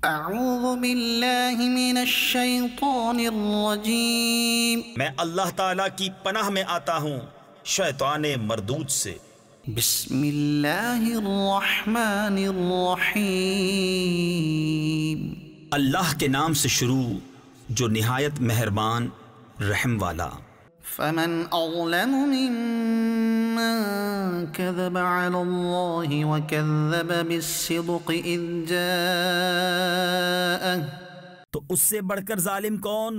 اعوذ باللہ من الشیطان الرجیم، میں اللہ تعالیٰ کی پناہ میں آتا ہوں شیطان مردود سے۔ بسم اللہ الرحمن الرحیم، اللہ کے نام سے شروع جو نہایت مہربان رحم والا۔ فمن اظلم ممن كذب على الله وكذب بالصدق اذ جاءه، تو اس سے بڑھ کر ظالم کون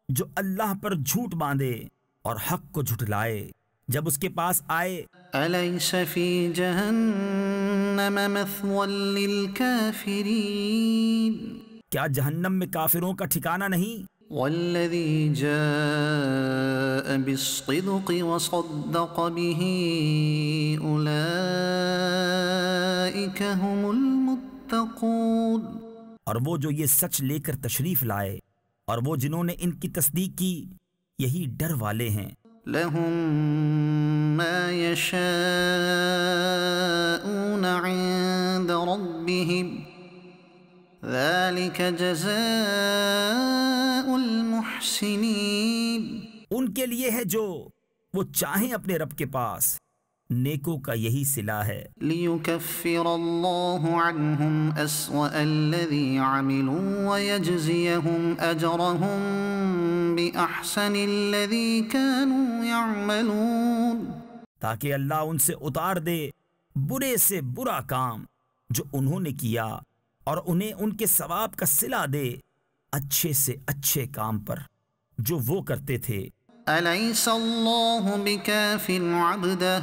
جو اللہ پر جھوٹ باندھے اور حق کو جھٹلائے جب اس کے پاس آئے۔ أليس في جهنم مثوى للكافرين، کیا جہنم میں کافروں کا ٹھکانہ نہیں؟ والذي جاء بالصدق وصدق به أولئك هم المتقون، اور وہ جو یہ سچ لے کر تشریف لائے اور وہ جنہوں نے ان کی تصدیق کی یہی ڈر والے ہیں۔ لهم ما يشاءون عند ربهم ذلك جزاء المحسنين، ان کے لیے ہے جو وہ چاہیں اپنے رب کے پاس، نیکوں کا یہی صلہ ہے۔ ليكفر الله عنهم أسوأ الذي عملوا ويجزيهم أجرهم بأحسن الذي كانوا يعملون، تاکہ اللہ ان سے اتار دے برے سے برا کام جو انہوں نے کیا اور انہیں ان کے ثواب کا صلہ دے اچھے سے اچھے کام پر جو وہ کرتے تھے۔ أليس الله بكاف عبده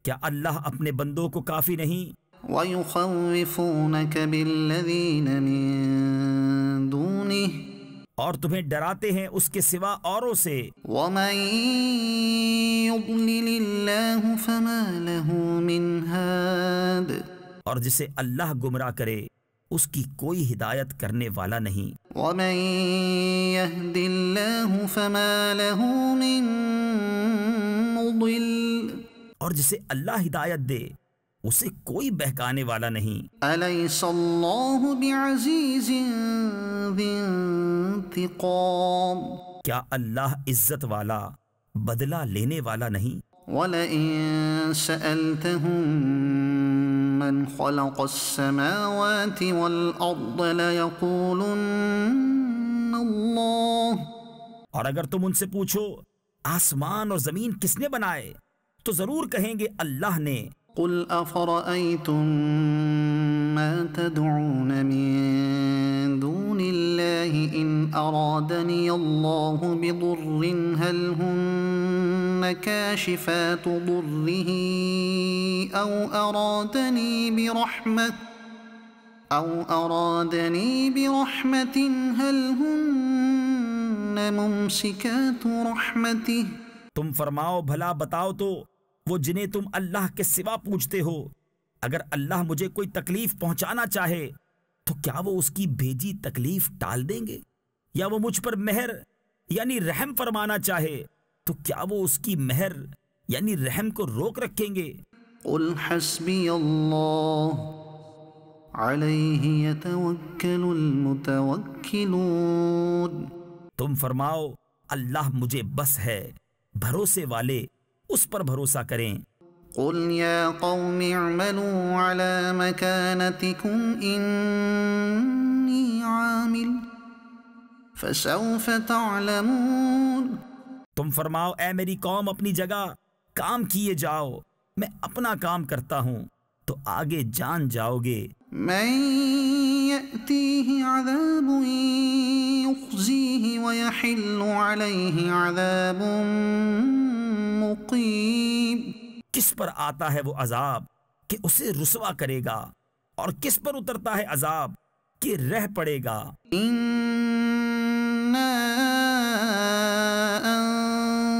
کیا اللہ اپنے بندوں کو کافی نہیں؟ ويخوفونك بالذين من دونه اور تمہیں ڈراتے ہیں اس کے سوا اوروں سے۔ ومن يضلل الله فما له من هاد، اور جسے اللہ گمراہ کرے اس کی کوئی ہدایت کرنے والا نہیں۔ ومن يهد الله فما له من مضل، اور جسے اللہ ہدایت دے اسے کوئی بہکانے والا نہیں۔ أليس الله بعزيز ذي انتقام، کیا اللہ عزت والا بدلہ لینے والا نہیں؟ ولئن سألتهم من خلق السماوات والأرض ليقولن الله، اور اگر تم ان سے پوچھو آسمان اور زمین کس نے بنائے تو ضرور کہیں گے اللہ نے۔ قل أفرأيتم ما تدعون من دون الله إن أرادني الله بضر هل هن كاشفات ضره أو أرادني برحمة هل هن ممسكات رحمته، تم فرماؤ بھلا بتاؤ تو وہ جنہیں تم اللہ کے سوا پوچھتے ہو اگر اللہ مجھے کوئی تکلیف پہنچانا چاہے تو کیا وہ اس کی بھیجی تکلیف ٹال دیں گے؟ یا وہ مجھ پر مہر یعنی رحم فرمانا چاہے تو کیا وہ اس کی مہر یعنی رحم کو روک رکھیں گے؟ قل حسبي الله عليه يتوكل المتوكلون، تم فرماؤ اللہ مجھے بس ہے، بھروسے والے اس پر بھروسہ کریں۔ قل يا قوم اعملوا على مكانتكم إني عامل فسوف تعلمون، تم فرماؤ اے میری قوم اپنی جگہ کام کیے جاؤ، میں اپنا کام کرتا ہوں تو آگے جان جاؤ گے۔ من يأتيه عذاب يخزيه ويحل عليه عذاب مقيم، کس پر آتا ہے وہ عذاب کہ اسے رسوا کرے گا اور کس پر اترتا ہے عذاب کہ رہ پڑے گا۔ إنا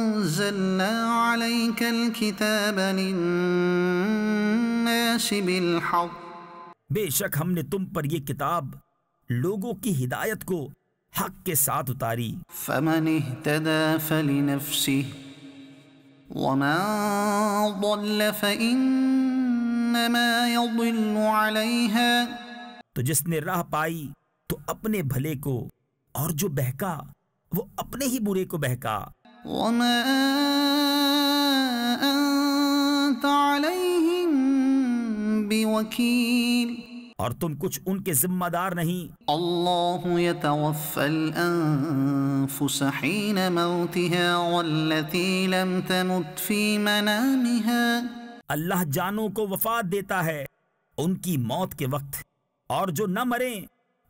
أنزلنا عليك الكتاب للناس بالحق، بے شک ہم نے تم پر یہ کتاب لوگوں کی ہدایت کو حق کے ساتھ اتاری۔ فمن اهتدى فلنفسه ومن ضل فإنما يضل عليها، تو جس نے راہ پائی تو اپنے بھلے کو، اور جو بہکا وہ اپنے ہی برے کو بہکا۔ وما أنت عليهم بوكيل اور تم کچھ ان کے ذمہ دار نہیں۔ الله يتوفى الأنفس حين موتها والتي لم تمت في منامها اللہ جانوں کو وفات دیتا ہے ان کی موت کے وقت، اور جو نہ مریں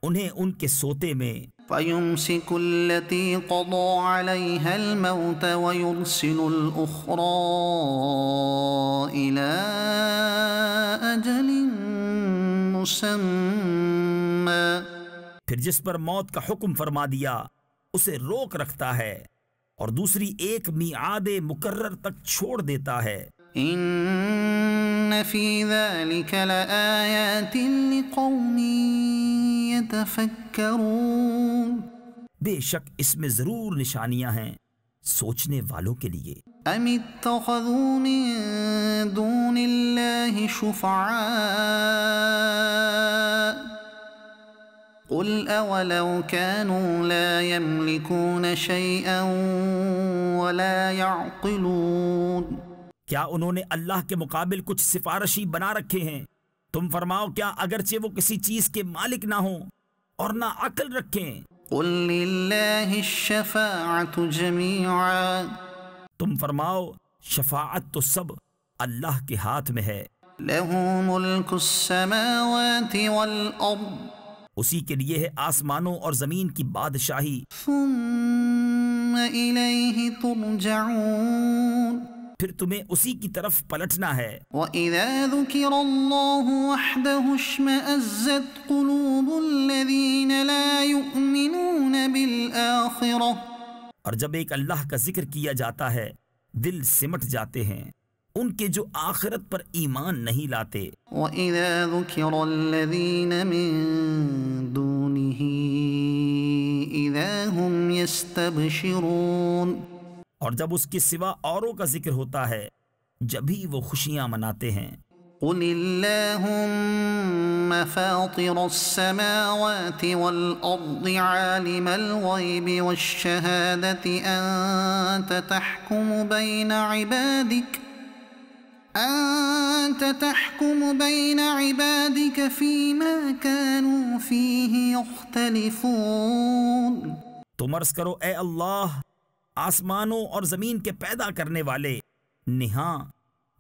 انہیں ان کے سوتے میں۔ فيمسك التي قضى عليها الموت ويرسل الأخرى إلى أجل مسمى پھر جس پر موت کا حکم فرما دیا اسے روک رکھتا ہے اور دوسری ایک میعاد مقرر تک چھوڑ دیتا ہے۔ إن في ذلك لآيات لقوم يتفكرون بے شک اس میں ضرور نشانیاں ہیں سوچنے والوں کے لیے۔ أم اتخذوا من دون الله شفعاء قل أولو كانوا لا يملكون شيئا ولا يعقلون کیا انہوں نے اللہ کے مقابل کچھ سفارشی بنا رکھے ہیں؟ تم فرماؤ کیا اگرچہ وہ کسی چیز کے مالک نہ ہوں اور نہ عقل رکھیں؟ قل لله الشفاعة جميعا تم فرماؤ شفاعت تو سب اللہ کے ہاتھ میں ہے، له ملك السماوات والأرض اسی کے لیے ہے آسمانوں اور زمین کی بادشاہی، ثم إليه ترجعون پھر تمہیں اسی کی طرف پلٹنا ہے۔ وَإِذَا ذُكِرَ اللَّهُ وَحْدَهُ اشْمَأَزَّتْ قُلُوبُ الَّذِينَ لَا يُؤْمِنُونَ بِالْآخِرَةِ اور جب ایک اللہ کا ذکر کیا جاتا ہے دل سمٹ جاتے ہیں ان کے جو آخرت پر ایمان نہیں لاتے۔ وَإِذَا ذُكِرَ الَّذِينَ مِن دُونِهِ إِذَا هُمْ يَسْتَبْشِرُونَ اور جب اس کے سوا اوروں کا ذکر ہوتا ہے جبھی وہ خوشیاں مناتے ہیں۔ قُلِ اللَّهُمَّ فَاطِرَ السَّمَاوَاتِ وَالْأَرْضِ عَالِمَ الْغَيْبِ وَالشَّهَادَةِ أَنْتَ تَحْكُمُ بَيْنَ عِبَادِكَ فِيمَا كَانُوا فِيهِ يَخْتَلِفُونَ تم عرض کرو اے اللہ آسمانوں اور زمین کے پیدا کرنے والے، نہاں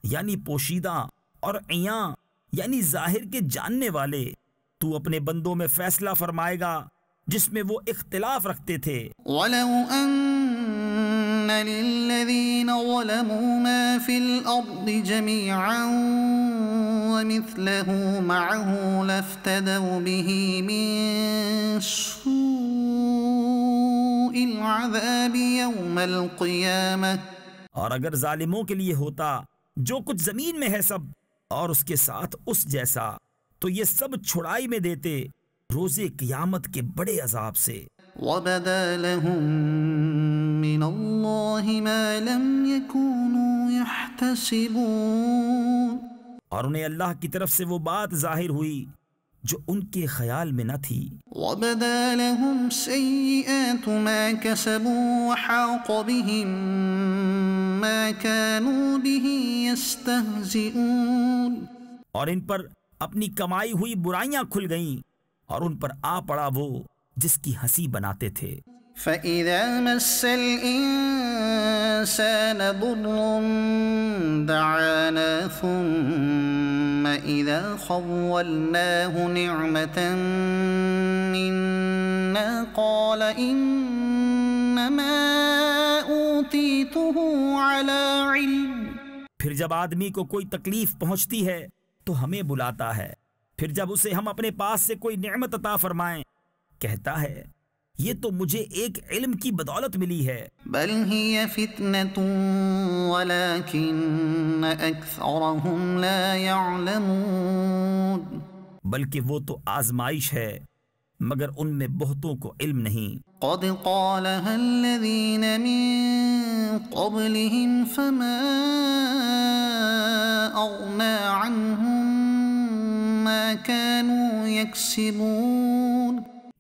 یعنی پوشیدہ اور عیاں یعنی ظاہر کے جاننے والے، تو اپنے بندوں میں فیصلہ فرمائے گا جس میں وہ اختلاف رکھتے تھے۔ وَلَوْ أَنَّ لِلَّذِينَ ظَلَمُوا مَا فِي الْأَرْضِ جَمِيعًا وَمِثْلَهُ مَعَهُ لَافْتَدَوْا بِهِ مِن سُوءِ الْعَذَابِ يَوْمَ الْقِيَامَةِ اور اگر ظالموں کے لیے ہوتا جو کچھ زمین میں ہے سب اور اس کے ساتھ اس جیسا، تو یہ سب چھڑائی میں دیتے روز قیامت کے بڑے عذاب سے۔ وَبَدَا لَهُم مِّنَ اللَّهِ مَا لَمْ يَكُونُوا يَحْتَسِبُونَ اور انہیں اللہ کی طرف سے وہ بات ظاہر ہوئی جو ان کے خیال میں نہ تھی۔ وَبَدَا لَهُمْ سَيِّئَاتُ مَا كَسَبُوا وَحَاقَ بِهِم مَّا كَانُوا بِهِ يَسْتَهْزِئُونَ اور ان پر اپنی کمائی ہوئی برائیاں کھل گئیں اور ان پر آ پڑا وہ جس کی ہنسی بناتے تھے۔ فَإِذَا مَسَّ الْإِنسَانَ ضُرٌّ دَعَانَا ثُمَّ إِذَا خَوَّلْنَاهُ نِعْمَةً مِنَّا قَالَ إِنَّمَا أُوتِيتُهُ عَلَى عِلْمٍ پھر جب آدمی کو کوئی تکلیف پہنچتی ہے تو ہمیں بلاتا ہے، پھر جب اسے ہم اپنے پاس سے کوئی نعمت عطا فرمائیں کہتا ہے یہ تو مجھے ایک علم کی بدولت ملی ہے۔ بل هي فتنة ولكن أكثرهم لا يعلمون بلکہ وہ تو آزمائش ہے مگر ان میں بہتوں کو علم نہیں۔ قد قالها الذين من قبلهم فما أغنى عنهم ما كانوا يكسبون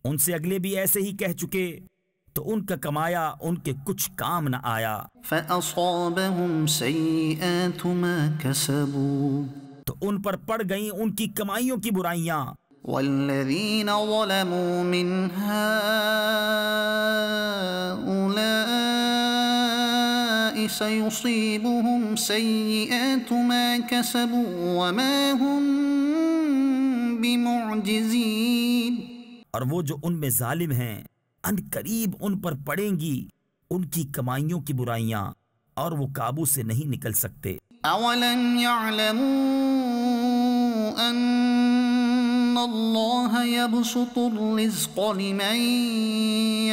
ان سے اگلے بھی ایسے ہی کہہ چکے تو ان کا کمایا ان کے کچھ کام نہ آیا۔ فأصابهم سيئات ما كسبوا تو ان پر پڑ گئیں ان کی کمائیوں کی برائیاں۔ والذين ظلموا من هؤلاء سيصيبهم سيئات ما كسبوا وما هم بمعجزين۔ اور وہ جو ان میں ظالم ہیں ان قریب ان پر پڑیں گی ان کی کمائیوں کی برائیاں اور وہ قابو سے نہیں نکل سکتے۔ اولم يعلموا ان اللہ يبسط الرزق لمن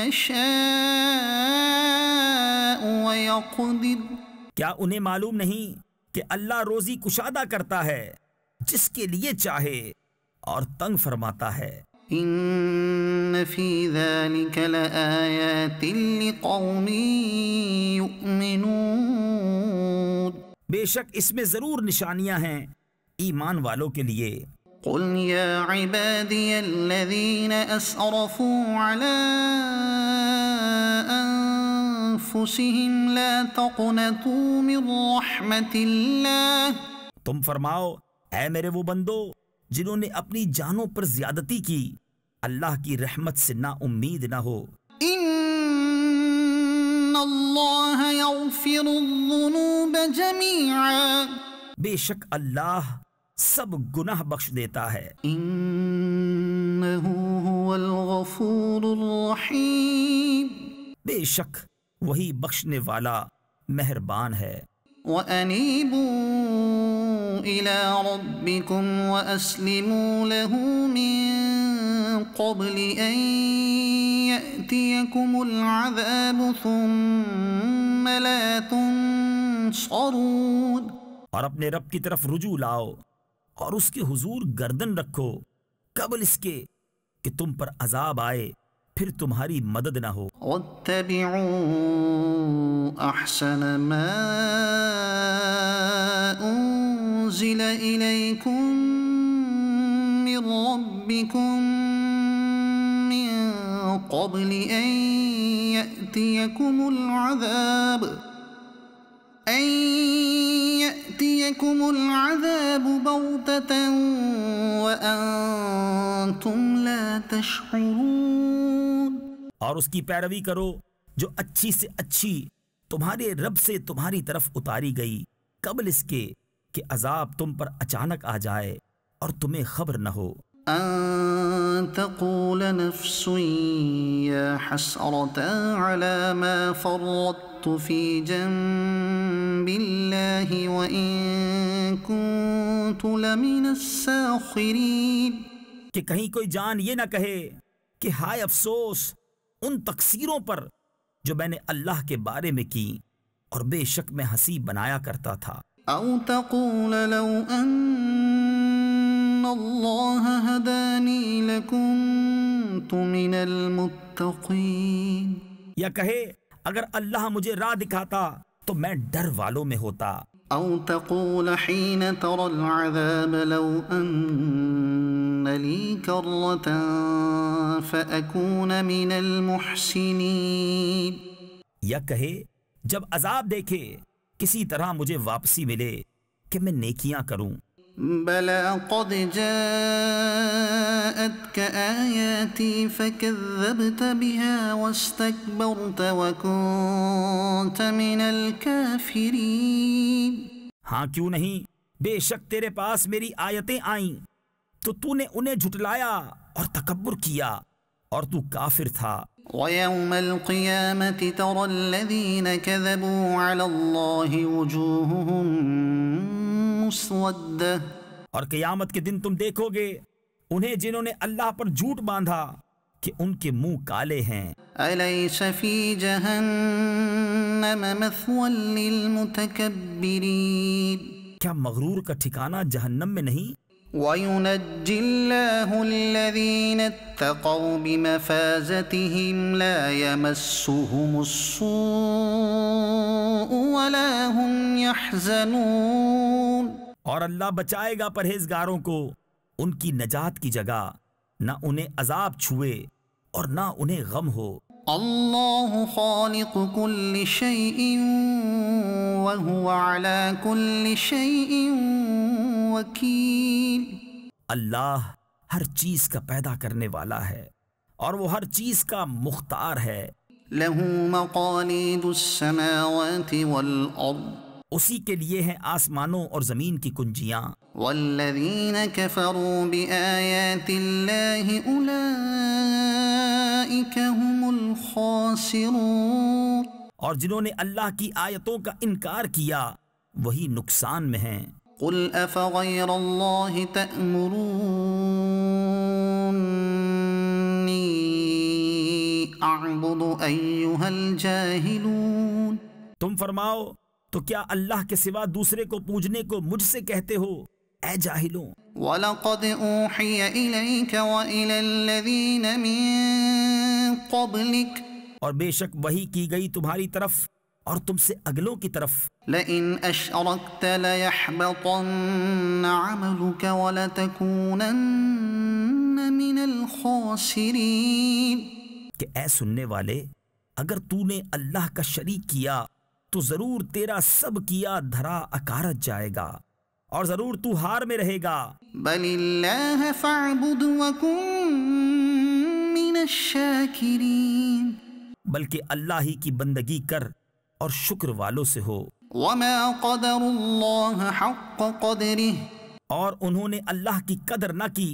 يشاء ويقدر۔ کیا انہیں معلوم نہیں کہ اللہ روزی کشادہ کرتا ہے جس کے لیے چاہے اور تنگ فرماتا ہے۔ ان فی ذلک لآیات لقوم یؤمنون۔ بے شک اس میں ضرور نشانیاں ہیں ایمان والوں کے لیے۔ قل یا عبادی الذین اسرفوا علی انفسهم لا تقنطوا من رحمت اللہ۔ تم فرماؤ اے میرے وہ بندو جنہوں نے اپنی جانوں پر زیادتی کی، اللہ کی رحمت سے نا امید نہ ہو۔ ان اللہ یغفر الذنوب جمیعا۔ بے شک اللہ سب گناہ بخش دیتا ہے۔ انہ هو الغفور الرحیم۔ بے شک وہی بخشنے والا مہربان ہے۔ وَأَنِيبُوا إِلَىٰ رَبِّكُمْ وَأَسْلِمُوا لَهُ مِن قَبْلِ أَن يَأْتِيَكُمُ الْعَذَابُ ثُمَّ لَا تُنصَرُونَ۔ اور اپنے رب کی طرف رجوع لاؤ اور اس کے حضور گردن رکھو قبل اس کے کہ تم پر عذاب آئے پھر تمہاری مدد نہ ہو۔ وَاتَّبِعُوا أَحْسَنَ مَا أُنزِلَ إِلَيْكُم مِّن رَّبِّكُم مِّن قَبْلِ أَن يَأْتِيَكُمُ الْعَذَابُ بَغْتَةً وَأَنتُمْ لَا تَشْعُرُونَ۔ اور اس کی پیروی کرو جو اچھی سے اچھی تمہارے رب سے تمہاری طرف اتاری گئی قبل اس کے کہ عذاب تم پر اچانک آ جائے اور تمہیں خبر نہ ہو۔ أن تقول نفس يا حسرة على ما فرطت في جنب الله وإن كنت لمن الساخرين۔ کہ کہیں کوئی جان یہ نہ کہے کہ ہائے افسوس ان تقصیروں پر جو میں نے اللہ کے بارے میں کی اور بے شک میں ہنسی بنایا کرتا تھا۔ أو تقول لو أن الله هداني لكنت من المتقين۔ یا کہے اگر اللہ مجھے راہ دکھاتا تو میں ڈر والوں میں ہوتا۔ أو تقول حين ترى العذاب لو أن لي كرة فأكون من المحسنين۔ یا کہے جب عذاب دیکھے کسی طرح مجھے واپسی ملے کہ میں نیکیاں کروں۔ بلى قد جاءتك آياتي فكذبت بها واستكبرت وكنت من الكافرين۔ ہاں کیوں نہیں، بے شک تیرے پاس میری آیتیں آئیں تو تو نے انہیں جھٹلایا اور تکبر کیا اور تو کافر تھا۔ ويوم القيامة ترى الذين كذبوا على الله وجوههم مسودة۔ اور قیامت کے دن تم دیکھو گے انہیں جنہوں نے اللہ پر جھوٹ باندھا کہ ان کے منہ کالے ہیں۔ أليس في جهنم مثوى للمتكبرين۔ کیا مغرور کا ٹھکانہ جہنم میں نہیں؟ وَيُنَجِّي اللَّهُ الَّذِينَ اتَّقَوْا بِمَفَازَتِهِمْ لَا يَمَسُّهُمُ السُّوءُ وَلَا هُمْ يَحْزَنُونَ۔ اور اللہ بچائے گا پرہیزگاروں کو ان کی نجات کی جگہ، نہ انہیں عذاب چھوئے اور نہ انہیں غم ہو۔ اللہ خالق کل شیء وهو على كل شیء وکیل۔ اللہ ہر چیز کا پیدا کرنے والا ہے اور وہ ہر چیز کا مختار ہے۔ لہ مقالید السماوات والارض، اسی کے لیے ہیں آسمانوں اور زمین کی کنجیاں۔ والذین کفروا بآیات اللہ اولئک هم الخاسرون، اور جنہوں نے اللہ کی آیتوں کا انکار کیا وہی نقصان میں ہیں۔ قل افغیر اللہ تأمرونی اعبد ایہا الجاہلون، تم فرماؤ تو کیا اللہ کے سوا دوسرے کو پوجنے کو مجھ سے کہتے ہو اے جاہلوں؟ وَلَقَدْ أُوحِيَ إِلَيْكَ وَإِلَى الَّذِينَ مِن قَبْلِكَ، اور بے شک وحی کی گئی تمہاری طرف اور تم سے اگلوں کی طرف، لَئِنْ أَشْرَكْتَ لَيَحْبَطَنَّ عَمَلُكَ وَلَتَكُونَنَّ مِنَ الْخَاسِرِينَ، کہ اے سننے والے اگر تو نے اللہ کا شریک کیا تو ضرور تیرا سب کیا دھرا اکارت جائے گا اور ضرور تو ہار میں رہے گا۔ بَلِ اللَّهَ فَاعْبُدْ وَكُن مِّنَ الشَّاكِرِينَ، بلکہ اللہ ہی کی بندگی کر اور شکر والوں سے ہو۔ وَمَا قَدَرُوا اللَّهَ حَقَّ قَدْرِهِ، اور انہوں نے اللہ کی قدر نہ کی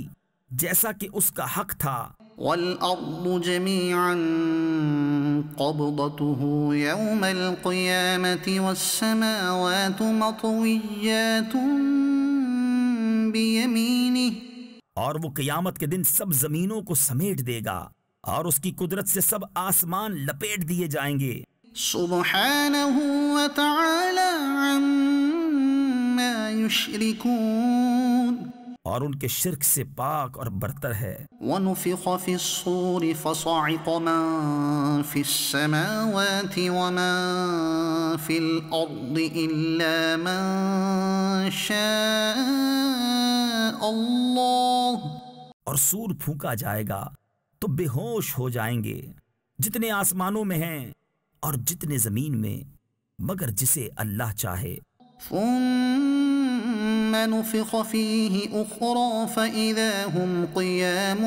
جیسا کہ اس کا حق تھا۔ وَالْأَرْضُ جَمِيعًا قَبْضَتُهُ يَوْمَ الْقِيَامَةِ وَالسَّمَاوَاتُ مَطْوِيَّاتٌ بِيَمِينِهِ، اور وہ قیامت کے دن سب زمینوں کو سمیٹ دے گا اور اس کی قدرت سے سب آسمان لپیٹ دیے جائیں گے۔ سبحانہ وتعالی عما یشرکون، اور ان کے شرک سے پاک اور برتر ہے۔ وَنُفِخَ فِي الصُّورِ فَصَعِقَ مَن فِي السَّمَاوَاتِ وَمَن فِي الْأَرْضِ إِلَّا مَن شَاءَ اللَّهُ، اور سور پھونکا جائے گا تو بے ہوش ہو جائیں گے جتنے آسمانوں میں ہیں اور جتنے زمین میں، مگر جسے اللہ چاہے۔ ثم نفخ فيه أخرى فإذا هم قيام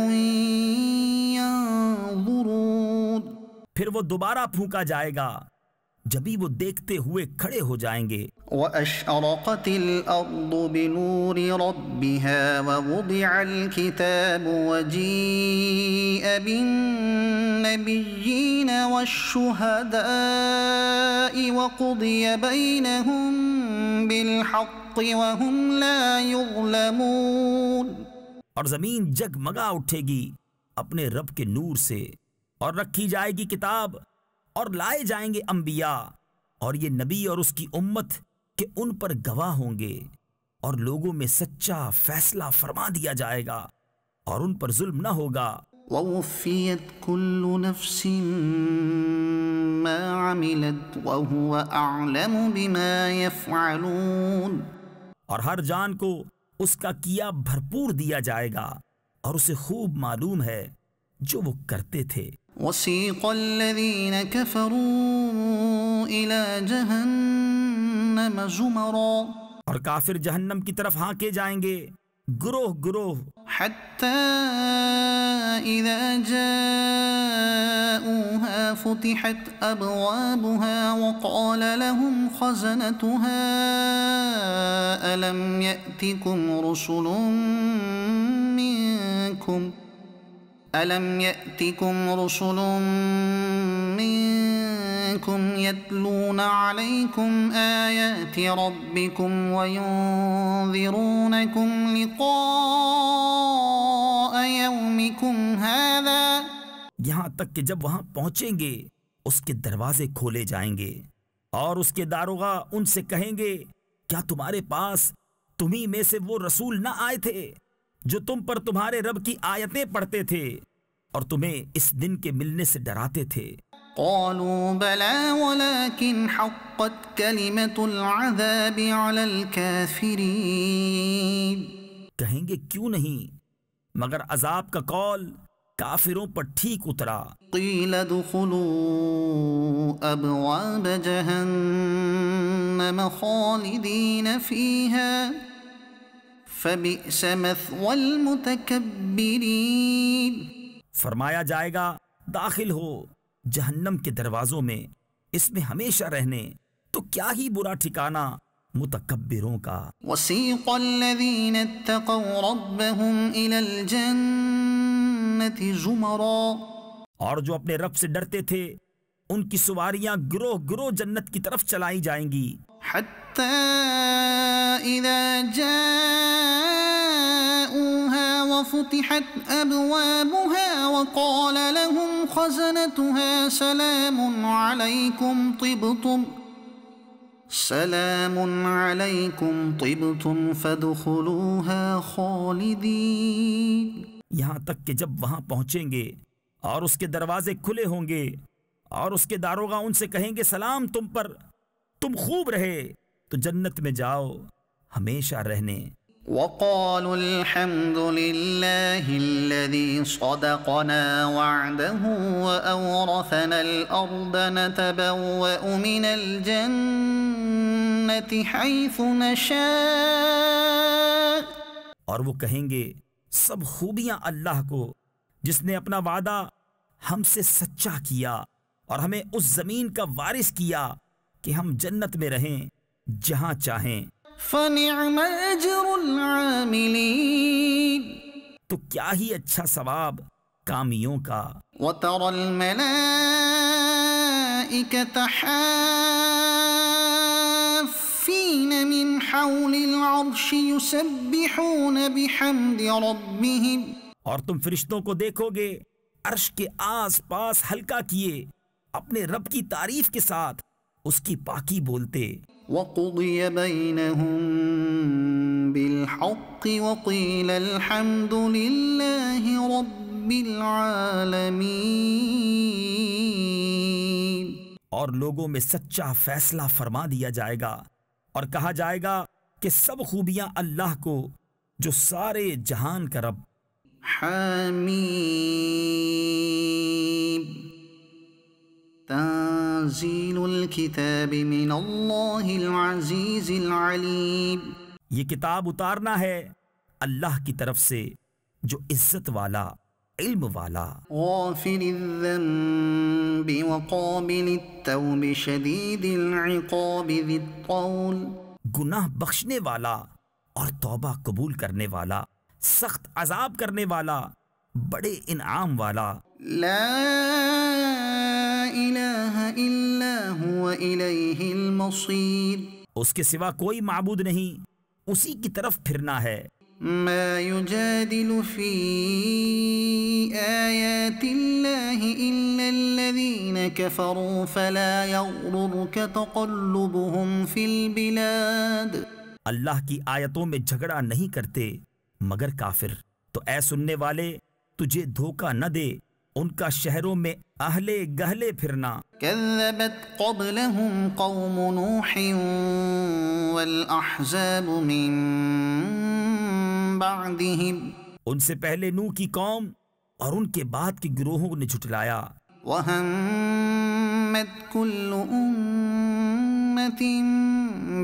ينظرون، پھر وہ دوبارہ پھونکا جائے گا جبھی وہ دیکھتے ہوئے کھڑے ہو جائیں گے۔ وَأَشْرَقَتِ الْأَرْضُ بِنُورِ رَبِّهَا وَوُضِعَ الْكِتَابُ وَجِيءَ بِالنَّبِيِّينَ وَالشُّهَدَاءِ وَقُضِيَ بَيْنَهُم بِالْحَقِّ وَهُمْ لَا يُظْلَمُونَ، اور زمین جگمگا اٹھے گی اپنے رب کے نور سے، اور رکھی جائے گی کتاب اور لائے جائیں گے انبیاء اور یہ نبی اور اس کی امت کہ ان پر گواہ ہوں گے، اور لوگوں میں سچا فیصلہ فرما دیا جائے گا اور ان پر ظلم نہ ہوگا۔ وَوُفِّيَتْ كُلُّ نَفْسٍ مَّا عَمِلَتْ وَهُوَ أَعْلَمُ بِمَا يَفْعَلُونَ، اور ہر جان کو اس کا کیا بھرپور دیا جائے گا اور اسے خوب معلوم ہے جو وہ کرتے تھے۔ وَسِيقَ الَّذِينَ كَفَرُوا إِلَى جَهَنَّمَ زُمَرًا، اور کافر جہنم کی طرف ہانکے جائیں گے گروہ گروہ، حَتَّى إِذَا جَاءُوهَا فُتِحَتْ أَبْوَابُهَا وَقَالَ لَهُمْ خَزَنَتُهَا أَلَمْ يَأْتِكُمْ رُسُلٌ مِّنكُمْ يَتْلُونَ عَلَيْكُمْ آيَاتِ رَبِّكُمْ وَيُنذِرُونَكُمْ لِقَاءَ يَوْمِكُمْ هَذَا، یہاں تک کہ جب وہاں پہنچیں گے اس کے دروازے کھولے جائیں گے اور اس کے داروغہ ان سے کہیں گے کیا تمہارے پاس تمہیں میں سے وہ رسول نہ آئے تھے جو تم پر تمہارے رب کی آیتیں پڑھتے تھے اور تمہیں اس دن کے ملنے سے ڈراتے تھے؟ قالوا بلى ولكن حقت كلمة العذاب على الكافرين، کہیں گے کیوں نہیں، مگر عذاب کا قول کافروں پر ٹھیک اترا۔ قیل ادخلوا ابواب جہنم خالدین فیہا فبئس مثوى المتکبرین، فرمایا جائے گا داخل ہو جہنم کے دروازوں میں، اس میں ہمیشہ رہنے، تو کیا ہی برا ٹھکانہ متکبروں کا۔ وسیق الذین اتقوا ربهم الى الجنة زمرا، اور جو اپنے رب سے ڈرتے تھے ان کی سواریاں گروہ گروہ جنت کی طرف چلائی جائیں گی، حتى اذا جاءوها وفتحت ابوابها وقال لهم خزنتها سلام عليكم طبتم فادخلوها خالدين، یہاں تک کہ جب وہاں پہنچیں گے اور اس کے دروازے کھلے ہوں گے اور اس کے داروغہ ان سے کہیں گے سلام تم پر، تم خوب رہے تو جنت میں جاؤ ہمیشہ رہنے۔ وقالوا الحمد لله الذي صدقنا وعده وأورثنا الأرض نتبوأ من الجنة حيث نشاء، اور وہ کہیں گے سب خوبیاں اللہ کو جس نے اپنا وعدہ ہم سے سچا کیا اور ہمیں اس زمین کا وارث کیا کہ ہم جنت میں رہیں جہاں چاہیں۔ فنعم أجر العاملين، تو کیا ہی اچھا ثواب کامیوں کا۔ وترى الملائكة حافين من حول العرش يسبحون بحمد ربهم، اور تم فرشتوں کو دیکھو گے عرش کے آس پاس حلقہ کیے اپنے رب کی تعریف کے ساتھ اس کی پاکی بولتے۔ وقضي بينهم بالحق وقيل الحمد لله رب العالمين، اور لوگوں میں سچا فیصلہ فرما دیا جائے گا اور کہا جائے گا کہ سب خوبیاں اللہ کو جو سارے جہان کا رب۔ حمیم تنزیل الکتاب من اللہ العزیز العلیم، یہ کتاب اتارنا ہے اللہ کی طرف سے جو عزت والا علم والا۔ غافر الذنب وقابل التوب شدید العقاب ذی الطول، گناہ بخشنے والا اور توبہ قبول کرنے والا، سخت عذاب کرنے والا، بڑے انعام والا۔ لا الہ الا هو الیہ المصیر، اس کے سوا کوئی معبود نہیں، اسی کی طرف پھرنا ہے۔ ما يجادل في آيات الله إلا الذين كفروا فلا يغررك تقلبهم في البلاد، اللہ کی آیتوں میں جھگڑا نہیں کرتے مگر کافر، تو اے سننے والے تجھے دھوکہ نہ دے ان کا شہروں میں اہلے گہلے پھرنا۔ كذبت قبلهم قوم نوح والأحزاب من بعدهم، ان سے پہلے نوح کی قوم اور ان کے بعد کے گروہوں نے جھٹلایا۔ وہمت كل أمة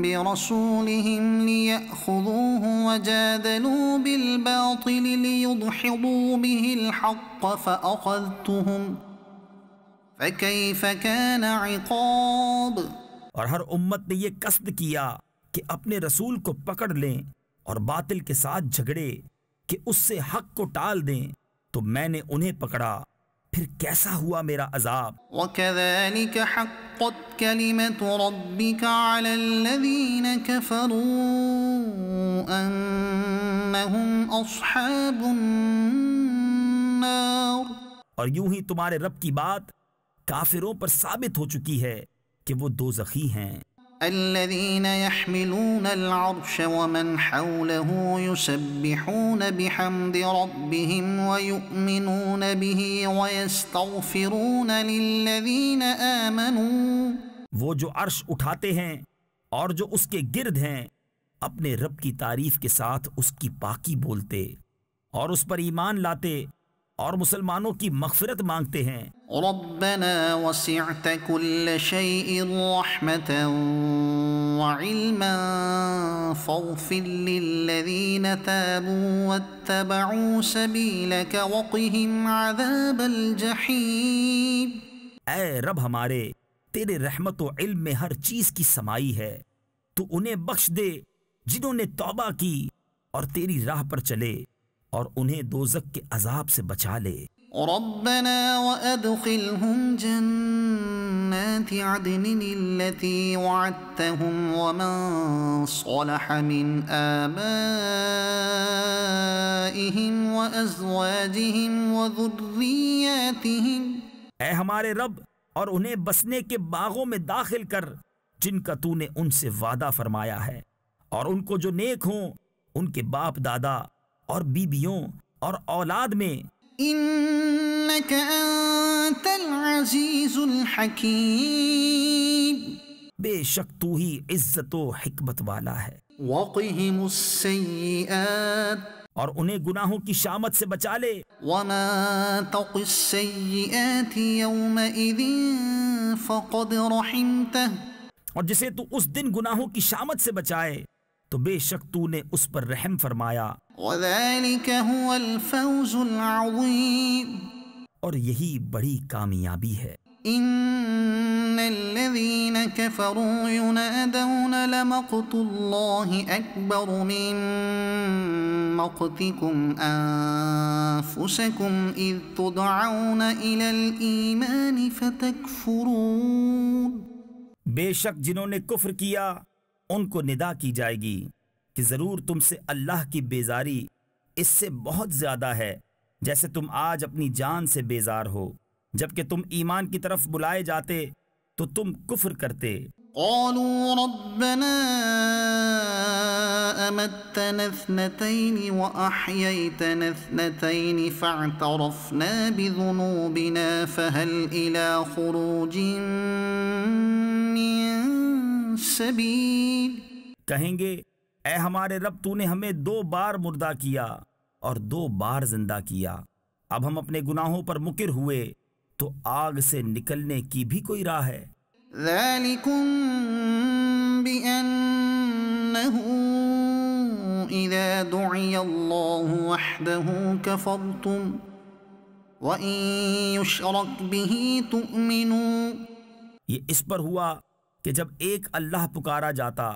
برسولهم ليأخذوه وجادلوا بالباطل ليدحضوا به الحق فأخذتهم فكيف كان عقاب، اور ہر امت نے یہ قصد کیا کہ اپنے رسول کو پکڑ لیں اور باطل کے ساتھ جھگڑے کہ اس سے حق کو ٹال دیں، تو میں نے انہیں پکڑا، پھر کیسا ہوا میرا عذاب۔ وَكَذَلِكَ حَقَّتْ كَلِمَةُ رَبِّكَ عَلَى الَّذِينَ كَفَرُوا أَنَّهُمْ أَصْحَابُ النَّارِ، اور یوں ہی تمہارے رب کی بات کافروں پر ثابت ہو چکی ہے کہ وہ دوزخی ہیں۔ الذين يحملون العرش ومن حوله يسبحون بحمد ربهم ويؤمنون به ويستغفرون للذين آمنوا، وہ جو عرش اٹھاتے ہیں اور جو اس کے گرد ہیں اپنے رب کی تعریف کے ساتھ اس کی پاکی بولتے اور اس پر ایمان لاتے اور مسلمانوں کی مغفرت مانگتے ہیں۔ ربنا وسعت كل شيء رحمة وعلما فاغفر للذين تابوا واتبعوا سبيلك وقهم عذاب الجحيم۔ اے رب ہمارے، تیرے رحمت و علم میں ہر چیز کی سمائی ہے، تو انہیں بخش دے جنہوں نے توبہ کی اور تیری راہ پر چلے، اور انہیں دوزخ کے عذاب سے بچا لے۔ ربنا وأدخلهم جنات عدن التي وعدتهم ومن صلح من آبائهم وأزواجهم وذرياتهم۔ اے ہمارے رب، اور انہیں بسنے کے باغوں میں داخل کر جن کا تو نے ان سے وعدہ فرمایا ہے، اور ان کو جو نیک ہوں ان کے باپ دادا اور بیبیوں اور اولاد میں۔ انك انت العزیز الحکیم۔ بے شک تو ہی عزت و حکمت والا ہے۔ وقهم السیئات۔ اور انہیں گناہوں کی شامت سے بچا لے۔ وما تق السیئات یومئذ فقد رحمته۔ اور جسے تو اس دن گناہوں کی شامت سے بچائے تو بے شک تو نے اس پر رحم فرمایا۔ وذلك هو الفوز العظیم۔ اور یہی بڑی کامیابی ہے۔ ان الذين كفروا ينادون لمقت الله اكبر من مقتكم انفسكم اذ تدعون الى الايمان فتكفرون۔ بے شک جنہوں نے کفر کیا ان کو ندا کی جائے گی کہ ضرور تم سے اللہ کی بیزاری اس سے بہت زیادہ ہے جیسے تم آج اپنی جان سے بیزار ہو، جبکہ تم ایمان کی طرف بلائے جاتے تو تم کفر کرتے۔ قالوا ربنا امتنا اثنتين واحييتنا اثنتين فاعترفنا بذنوبنا فهل الى خروج من سبيل۔ کہیں گے اے ہمارے رب، تو نے ہمیں 2 بار مردہ کیا اور 2 بار زندہ کیا، اب ہم اپنے گناہوں پر مقر ہوئے تو آگ سے نکلنے کی بھی کوئی راہ ہے۔ ذلكم بأنه إذا دعي الله وحده كفرتم وإن يشرك به تؤمنوا۔ یہ اس پر ہوا کہ جب ایک اللہ پکارا جاتا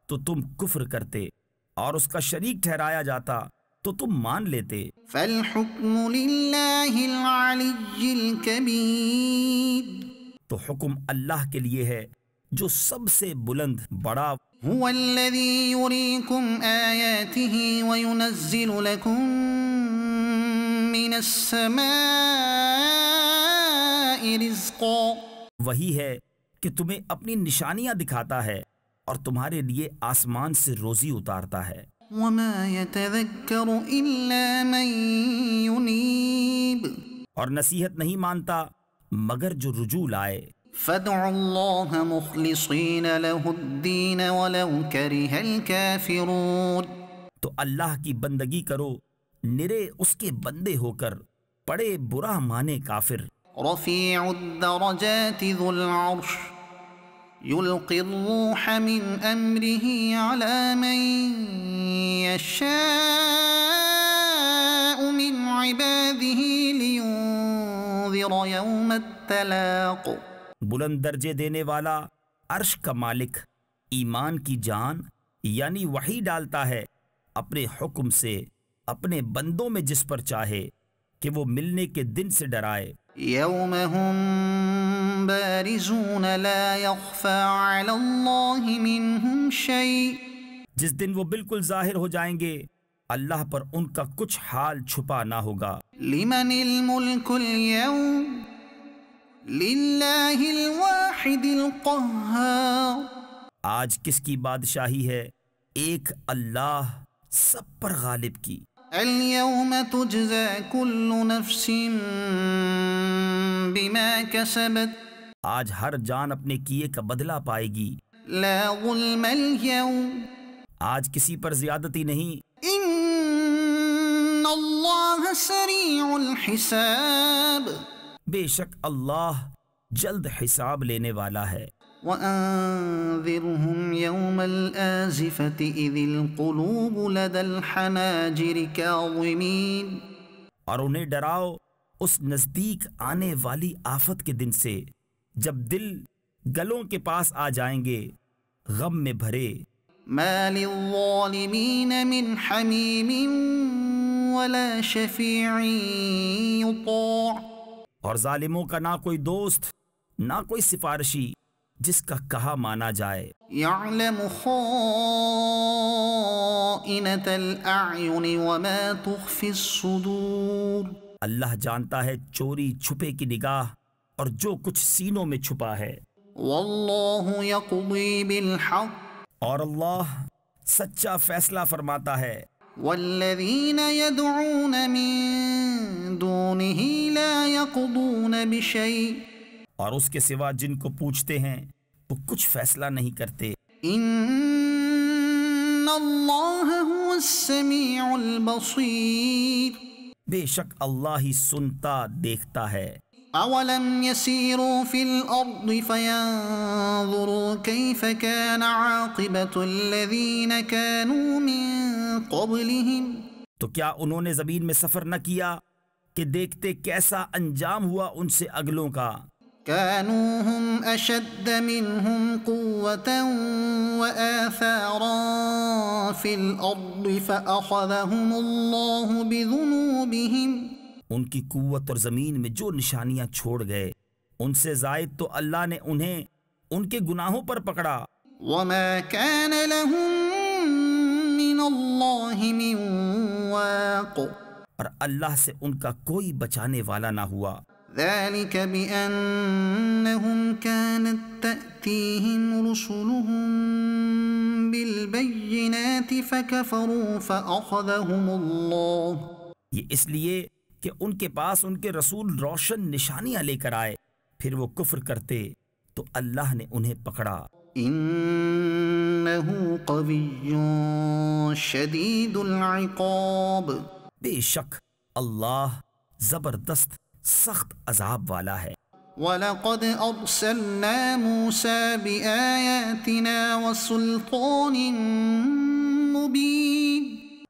تو تم کفر کرتے، اور اس کا شریک ٹھہرایا جاتا تو تم مان لیتے۔ فالحكم لله العلي الكبير۔ تو حکم اللہ کے لیے ہے جو سب سے بلند بڑا۔ هو الذي يريكم آياته وينزل لكم من السماء رزقا۔ وہی ہے کہ تمہیں اپنی نشانیاں دکھاتا ہے اور تمہارے لیے آسمان سے روزی اتارتا ہے۔ وما يتذكر إلا من ينيب۔ اور نصیحت نہیں مانتا مگر جو رجوع لائے۔ فادعوا الله مخلصين له الدين ولو كره الكافرون۔ تو اللہ کی بندگی کرو نرے اس کے بندے ہو کر، پڑے برا مانے کافر۔ رفيع الدرجات ذو العرش يلقي الروح من أمره على من يشاء من عباده لينذر يوم التلاق۔ بلند درجے دینے والا عرش کا مالک ایمان کی جان یعنی وحی ڈالتا ہے اپنے حکم سے اپنے بندوں میں جس پر چاہے کہ وہ ملنے کے دن سے ڈرائے۔ يوم هم بارزون لا يخفى على الله منهم شيء۔ جس دن وہ بالکل ظاہر ہو جائیں گے اللہ پر ان کا کچھ حال چھپا نہ ہوگا۔ لمن الملك اليوم لله الواحد القهار۔ آج کس کی بادشاہی ہے؟ ایک اللہ سب پر غالب کی۔ اليوم تجزى كل نفس بما كسبت۔ آج ہر جان اپنے کیے کا بدلہ پائے گی۔ لا ظلم اليوم۔ آج کسی پر زیادتی نہیں۔ ان اللہ اللہ سریع الحساب، بے شک اللہ جلد حساب لینے والا ہے۔ وَأَنذِرْهُمْ يَوْمَ الْآزِفَةِ إِذِ الْقُلُوبُ لَدَى الْحَنَاجِرِ كَاظِمِينَ، اور انہیں ڈراؤ اس نزدیک آنے والی آفت کے دن سے جب دل گلوں کے پاس آ جائیں گے غم میں بھرے۔ مَا لِلظَّالِمِينَ مِنْ حَمِيمٍ وَلَا شَفِيعٍ يُطَاعُ، اور ظالموں کا نہ کوئی دوست نہ کوئی سفارشی جس کا کہا مانا جائے۔ يَعْلَمُ خَائِنَةَ الْأَعْيُنِ وَمَا تُخْفِي الصُّدُورُ، اللہ جانتا ہے چوری چھپے کی نگاہ اور جو کچھ سینوں میں چھپا ہے۔ وَاللَّهُ يَقْضِي بِالْحَقِّ، اور اللہ سچا فیصلہ فرماتا ہے۔ وَالَّذِينَ يَدْعُونَ مِن دُونِهِ لَا يَقْضُونَ بِشَيْءٍ، اور اس کے سوا جن کو پوچھتے ہیں وہ کچھ فیصلہ نہیں کرتے۔ إِنَّ اللَّهَ هُوَ السَّمِيعُ الْبَصِيرُ، بے شک اللہ ہی سنتا دیکھتا ہے۔ أَوَلَمْ يَسِيرُوا فِي الْأَرْضِ فَيَنظُرُوا كَيْفَ كَانَ عَاقِبَةُ الَّذِينَ كَانُوا مِن قَبْلِهِمْ، تو کیا انہوں نے زمین میں سفر نہ کیا کہ دیکھتے کیسا انجام ہوا ان سے اگلوں کا؟ كانوا هم أشد منهم قوة وآثارا في الأرض فأخذهم الله بذنوبهم، ان کی قوت اور زمین میں جو نشانیاں چھوڑ گئے ان سے زائد تو اللہ نے انہیں ان کے گناہوں پر پکڑا۔ وما كان لهم من الله من واق، اور اللہ سے ان کا کوئی بچانے والا نہ ہوا۔ ذلك بأنهم كانت تأتيهم رسلهم بالبينات فكفروا فأخذهم الله، یہ اس لیے کہ ان کے پاس ان کے رسول روشن نشانیاں لے کر آئے، پھر وہ کفر کرتے تو اللہ نے انہیں پکڑا۔ إنه قوي شديد العقاب، بے شک اللہ زبردست سخت عذاب والا ہے۔ وَلَقَدْ أَرْسَلْنَا مُوسَى بِآيَاتِنَا وَسُلْطَانٍ مُبِينٍ،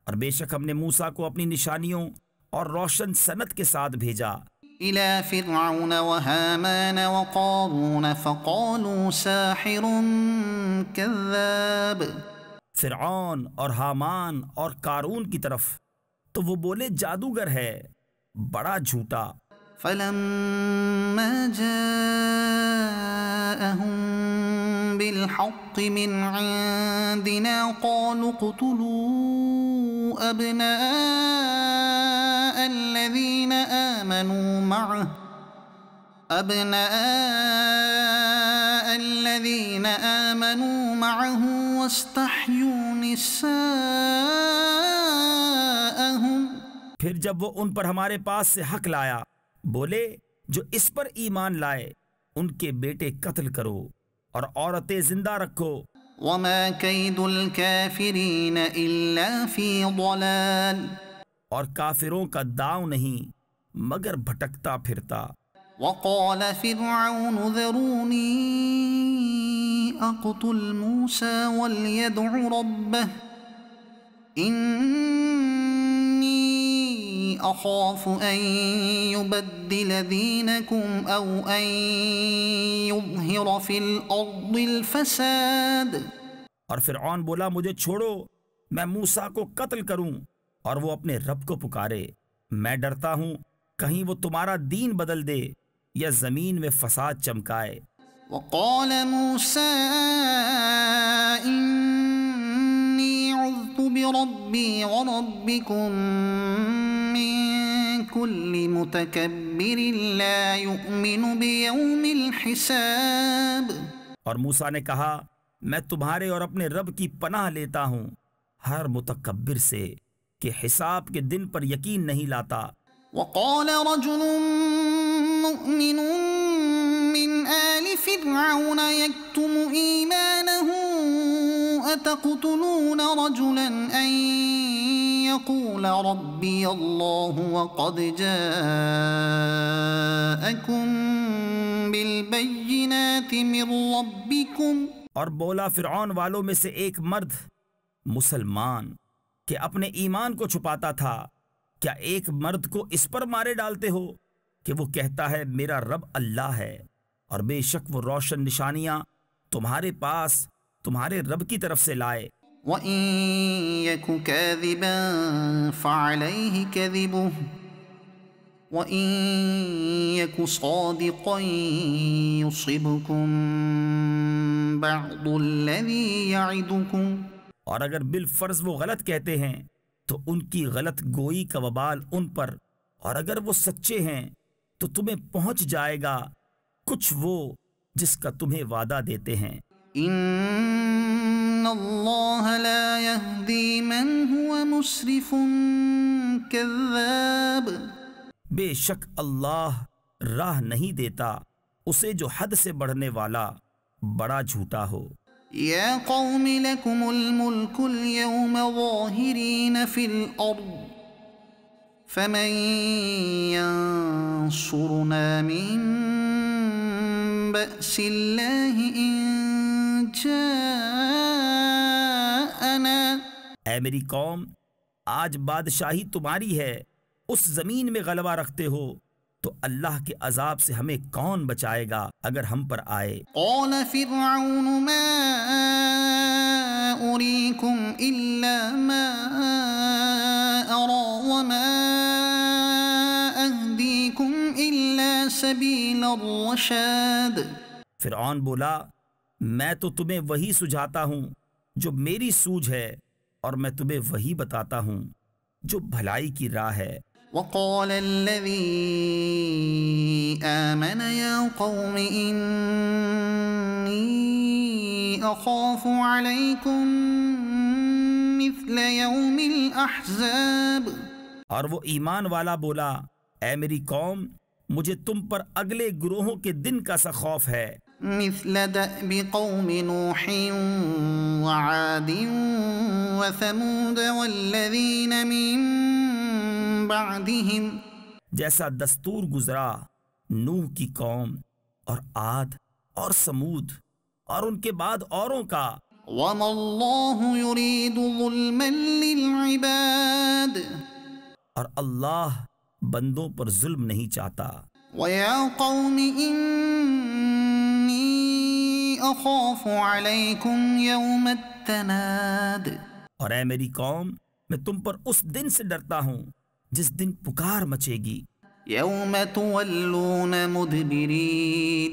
اور بے شک ہم نے موسیٰ کو اپنی نشانیوں اور روشن سند کے ساتھ بھیجا إِلَى فِرْعَوْنَ وَهَامَانَ وَقَارُونَ فَقَالُوا سَاحِرٌ كَذَّابٌ، فرعون اور حامان اور قارون کی طرف تو وہ بولے جادوگر ہے، بڑا جھوٹا۔ فَلَمَّا جَاءَهُم بِالْحَقِّ مِنْ عِندِنَا قَالُوا اقْتُلُوا أَبْنَاءَ الَّذِينَ آمَنُوا مَعَهُ وَاسْتَحْيُوا نِسَاءَهُمْ، پھر جب وہ ان پر ہمارے پاس سے حق لایا بولے جو اس پر ایمان لائے ان کے بیٹے قتل کرو اور عورتیں زندہ رکھو۔ وَمَا كَيْدُ الْكَافِرِينَ إِلَّا فِي ضَلَالٍ، اور کافروں کا داؤ نہیں مگر بھٹکتا پھرتا۔ وَقَالَ فِرْعَوْنُ ذَرُونِي أَقْتُلْ مُوسَى وَلْيَدْعُ رَبَّهُ إِنِّي أَخَافُ أَن يُبَدِّلَ دِينَكُمْ أَوْ أَن يُظْهِرَ فِي الْأَرْضِ الْفَسَادَ، اور فرعون بولا مجھے چھوڑو میں موسیٰ کو قتل کروں، اور وہ اپنے رب کو پکارے میں ڈرتا ہوں کہیں وہ تمہارا دین بدل دے یا زمین میں فساد چمکائے۔ وَقَالَ مُوسَىٰ إِنِّي عُذْتُ بِرَبِّي وَرَبِّكُم مِّن كُلِّ مُتَكَبِّرٍ لَّا يُؤْمِنُ بِيَوْمِ الْحِسَابِ، اور موسیٰ نے کہا میں تمہارے اور اپنے رب کی پناہ لیتا ہوں ہر متکبر سے کہ حساب کے دن پر یقین نہیں لاتا۔ وَقَالَ رَجُلٌ مُّؤْمِنٌ مِّنْ آلِ فِرْعَوْنَ يَكْتُمُ إِيمَانَهُ أَتَقْتُلُونَ رَجُلًا أَن يقول ربي الله وقد جاءكم بالبينات من ربكم. اور بولا فرعون والوں میں سے ایک مرد مسلمان کہ اپنے ایمان کو چھپاتا تھا، کیا ایک مرد کو اس پر مارے ڈالتے ہو کہ وہ کہتا ہے میرا رب اللہ ہے، اور بے شک وہ روشن نشانیاں تمہارے پاس تمہارے رب کی طرف سے لائے. وَإِن يَكُ كَاذِبًا فَعَلَيْهِ كَذِبُهُ وَإِن يَكُ صَادِقًا يُصِبْكُم بَعْضُ الَّذِي يَعِدُكُمْ. اور اگر بالفرض وہ غلط کہتے ہیں تو ان کی غلط گوئی کا وبال ان پر، اور اگر وہ سچے ہیں تو تمہیں پہنچ جائے گا کچھ وہ جس کا تمہیں وعدہ دیتے ہیں. ان اللہ لا يهدی من هو مسرف کذاب. بے شک اللہ راہ نہیں دیتا اسے جو حد سے بڑھنے والا بڑا جھوٹا ہو. یا قوم لکم الملک اليوم ظاہرین فی الارض فمن ينصرنا من بأس اللہ ان جاءنا. اے میری قوم، آج بادشاہی تمہاری ہے، اس زمین میں غلبہ رکھتے ہو تو اللہ کے عذاب سے ہمیں کون بچائے گا اگر ہم پر آئے. قال فرعون ما أريكم إلا ما أرى وما أهديكم إلا سبيل الرشاد. فرعون بولا میں تو تمہیں وہی سجھاتا ہوں جو میری سوجھ ہے، اور میں تمہیں وہی بتاتا ہوں جو بھلائی کی راہ ہے. وقال الذي آمن يا قوم إني أخاف عليكم مثل يوم الأحزاب. اور وہ ایمان والا بولا اے میری قوم، مجھے تم پر اگلے گروہوں کے دن کا سا خوف ہے، مثل دأب قوم نوح وعاد وثمود والذين من بعدهم. جیسا دستور گزرا نوح کی قوم اور عاد اور سمود اور ان کے بعد اوروں کا. وما اللہ يريد ظلما للعباد. اور اللہ بندوں پر ظلم نہیں چاہتا. وَيَا قَوْمِ إِنِّي أَخَافُ عَلَيْكُمْ يَوْمَ التَّنَادِ. اور اے میری قوم، میں تم پر اس دن سے ڈرتا ہوں جس دن پکار مچے گی. يَوْمَ تُوَلُّونَ مُدْبِرِينَ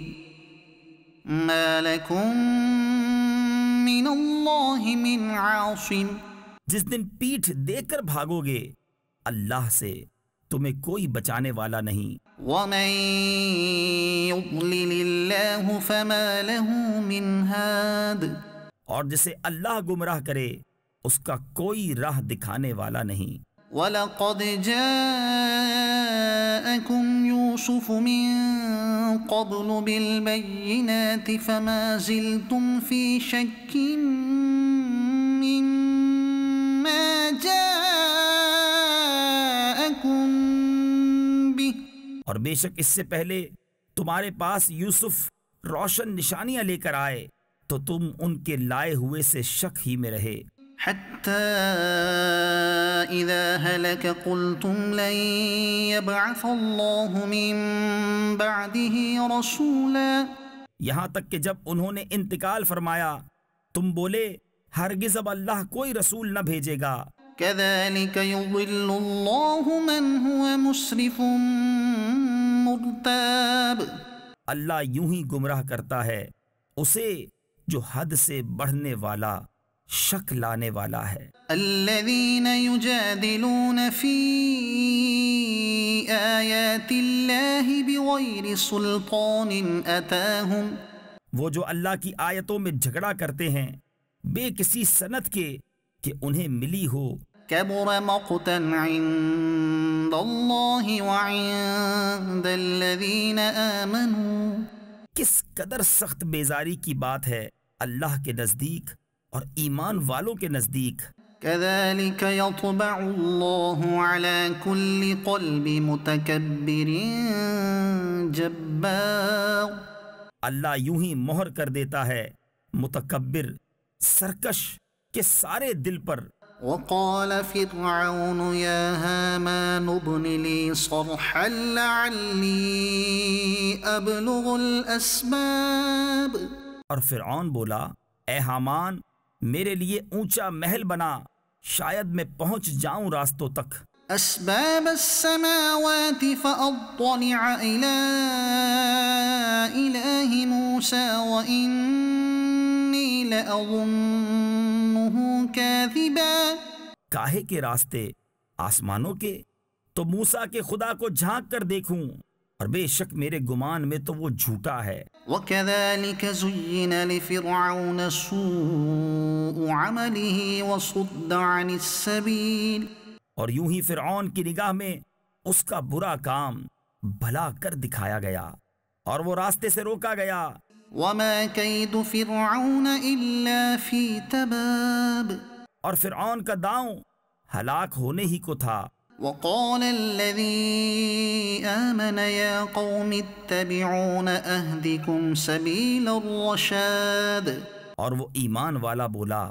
مَا لَكُمْ مِنَ اللَّهِ مِنْ عَاصِمٍ. جس دن پیٹھ دے کر بھاگو گے اللہ سے تمہیں کوئی بچانے والا نہیں. وَمَن يُضْلِلِ اللَّهُ فَمَا لَهُ مِنْ هَادٍ. اور جسے اللہ گمراہ کرے اس کا کوئی راہ دکھانے والا نہیں. وَلَقَدْ جَاءَكُمْ يُوسُفُ مِنْ قَبْلُ بِالْبَيِّنَاتِ فَمَا زِلْتُمْ فِي شَكٍّ مِّمَّا جَاءَكُمْ بِهِ. اور بے شک اس سے پہلے تمہارے پاس یوسف روشن نشانیاں لے کر آئے تو تم ان کے لائے ہوئے سے شک ہی میں رہے. حتى إذا هلك قلتم لن يبعث الله من بعده رسولا. یہاں تک کہ جب انہوں نے انتقال فرمایا تم بولے ہرگز اب اللہ کوئی رسول نہ بھیجے گا. كذلك يضل الله من هو مسرف مرتاب. اللہ یوں ہی گمراہ کرتا ہے اسے جو حد سے بڑھنے والا شک لانے والا ہے. الذين يجادلون في آيات الله بغير سلطان أتاهم. وہ جو اللہ کی آیتوں میں جھگڑا کرتے ہیں بے کسی سند کے کہ انہیں ملی ہو. كبر مقتا عند الله وعند الذين آمنوا. کس قدر سخت بیزاری کی بات ہے اللہ کے نزدیک اور ایمان والوں کے نزدیک. كذلك يطبع الله على كل قلب متكبر جبار. اللہ یوں ہی مہر کر دیتا ہے متکبر سرکش کے سارے دل پر. وقال فرعون يا هامان ابن لي صرحا لعلي أبلغ الأسباب. اور فرعون بولا اے حامان میرے لیے اونچا محل بنا، شاید میں پہنچ جاؤں راستوں تک. أسباب السماوات فأطلع إلى إله موسى وإني لأظنه كاذبا. کاہے کے راستے آسمانوں کے؟ تو موسیٰ کے خدا کو جھانک کر دیکھوں، اور بے شک میرے گمان میں تو وہ جھوٹا ہے. وكذلك زين لفرعون سوء عمله وصد عن السبيل. اور یوں ہی فرعون کی نگاہ میں اس کا برا کام بھلا کر دکھایا گیا اور وہ راستے سے روکا گیا. وما كيد فرعون إلا في تباب. اور فرعون کا داؤں ہلاک ہونے ہی کو تھا. وقال الذي آمن يا قوم اتبعون أهدكم سبيل الرشاد. اور وہ ایمان والا بولا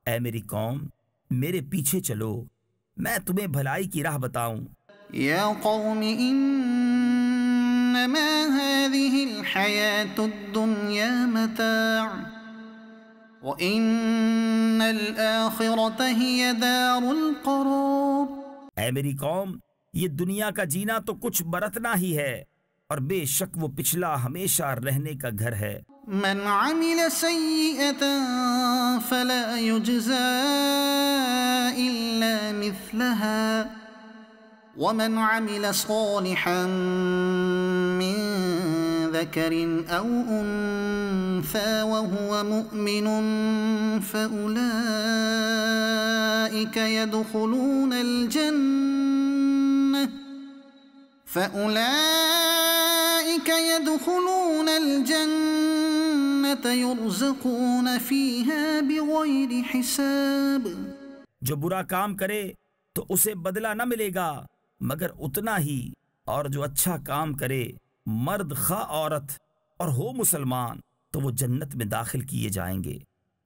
اے میری قوم میرے پیچھے چلو، میں تمہیں بھلائی کی راہ بتاؤں. يا قوم إنما هذه الحياة الدنيا متاع وإن الآخرة هي دار القرار. اے میری قوم یہ دنیا کا جینا تو کچھ برتنا ہی ہے، اور بے شک وہ پچھلا ہمیشہ رہنے کا گھر ہے. من عمل سيئة فلا يجزى إلا مثلها ومن عمل صالحا من ذكر أو أنثى وهو مؤمن فأولئك يدخلون الجنة يرزقون فيها بغير حساب. جو برا کام کرے تو اسے بدلہ نہ ملے گا مگر اتنا ہی، اور جو اچھا کام کرے مرد خواہ عورت اور ہو مسلمان تو وہ جنت میں داخل کیے جائیں گے،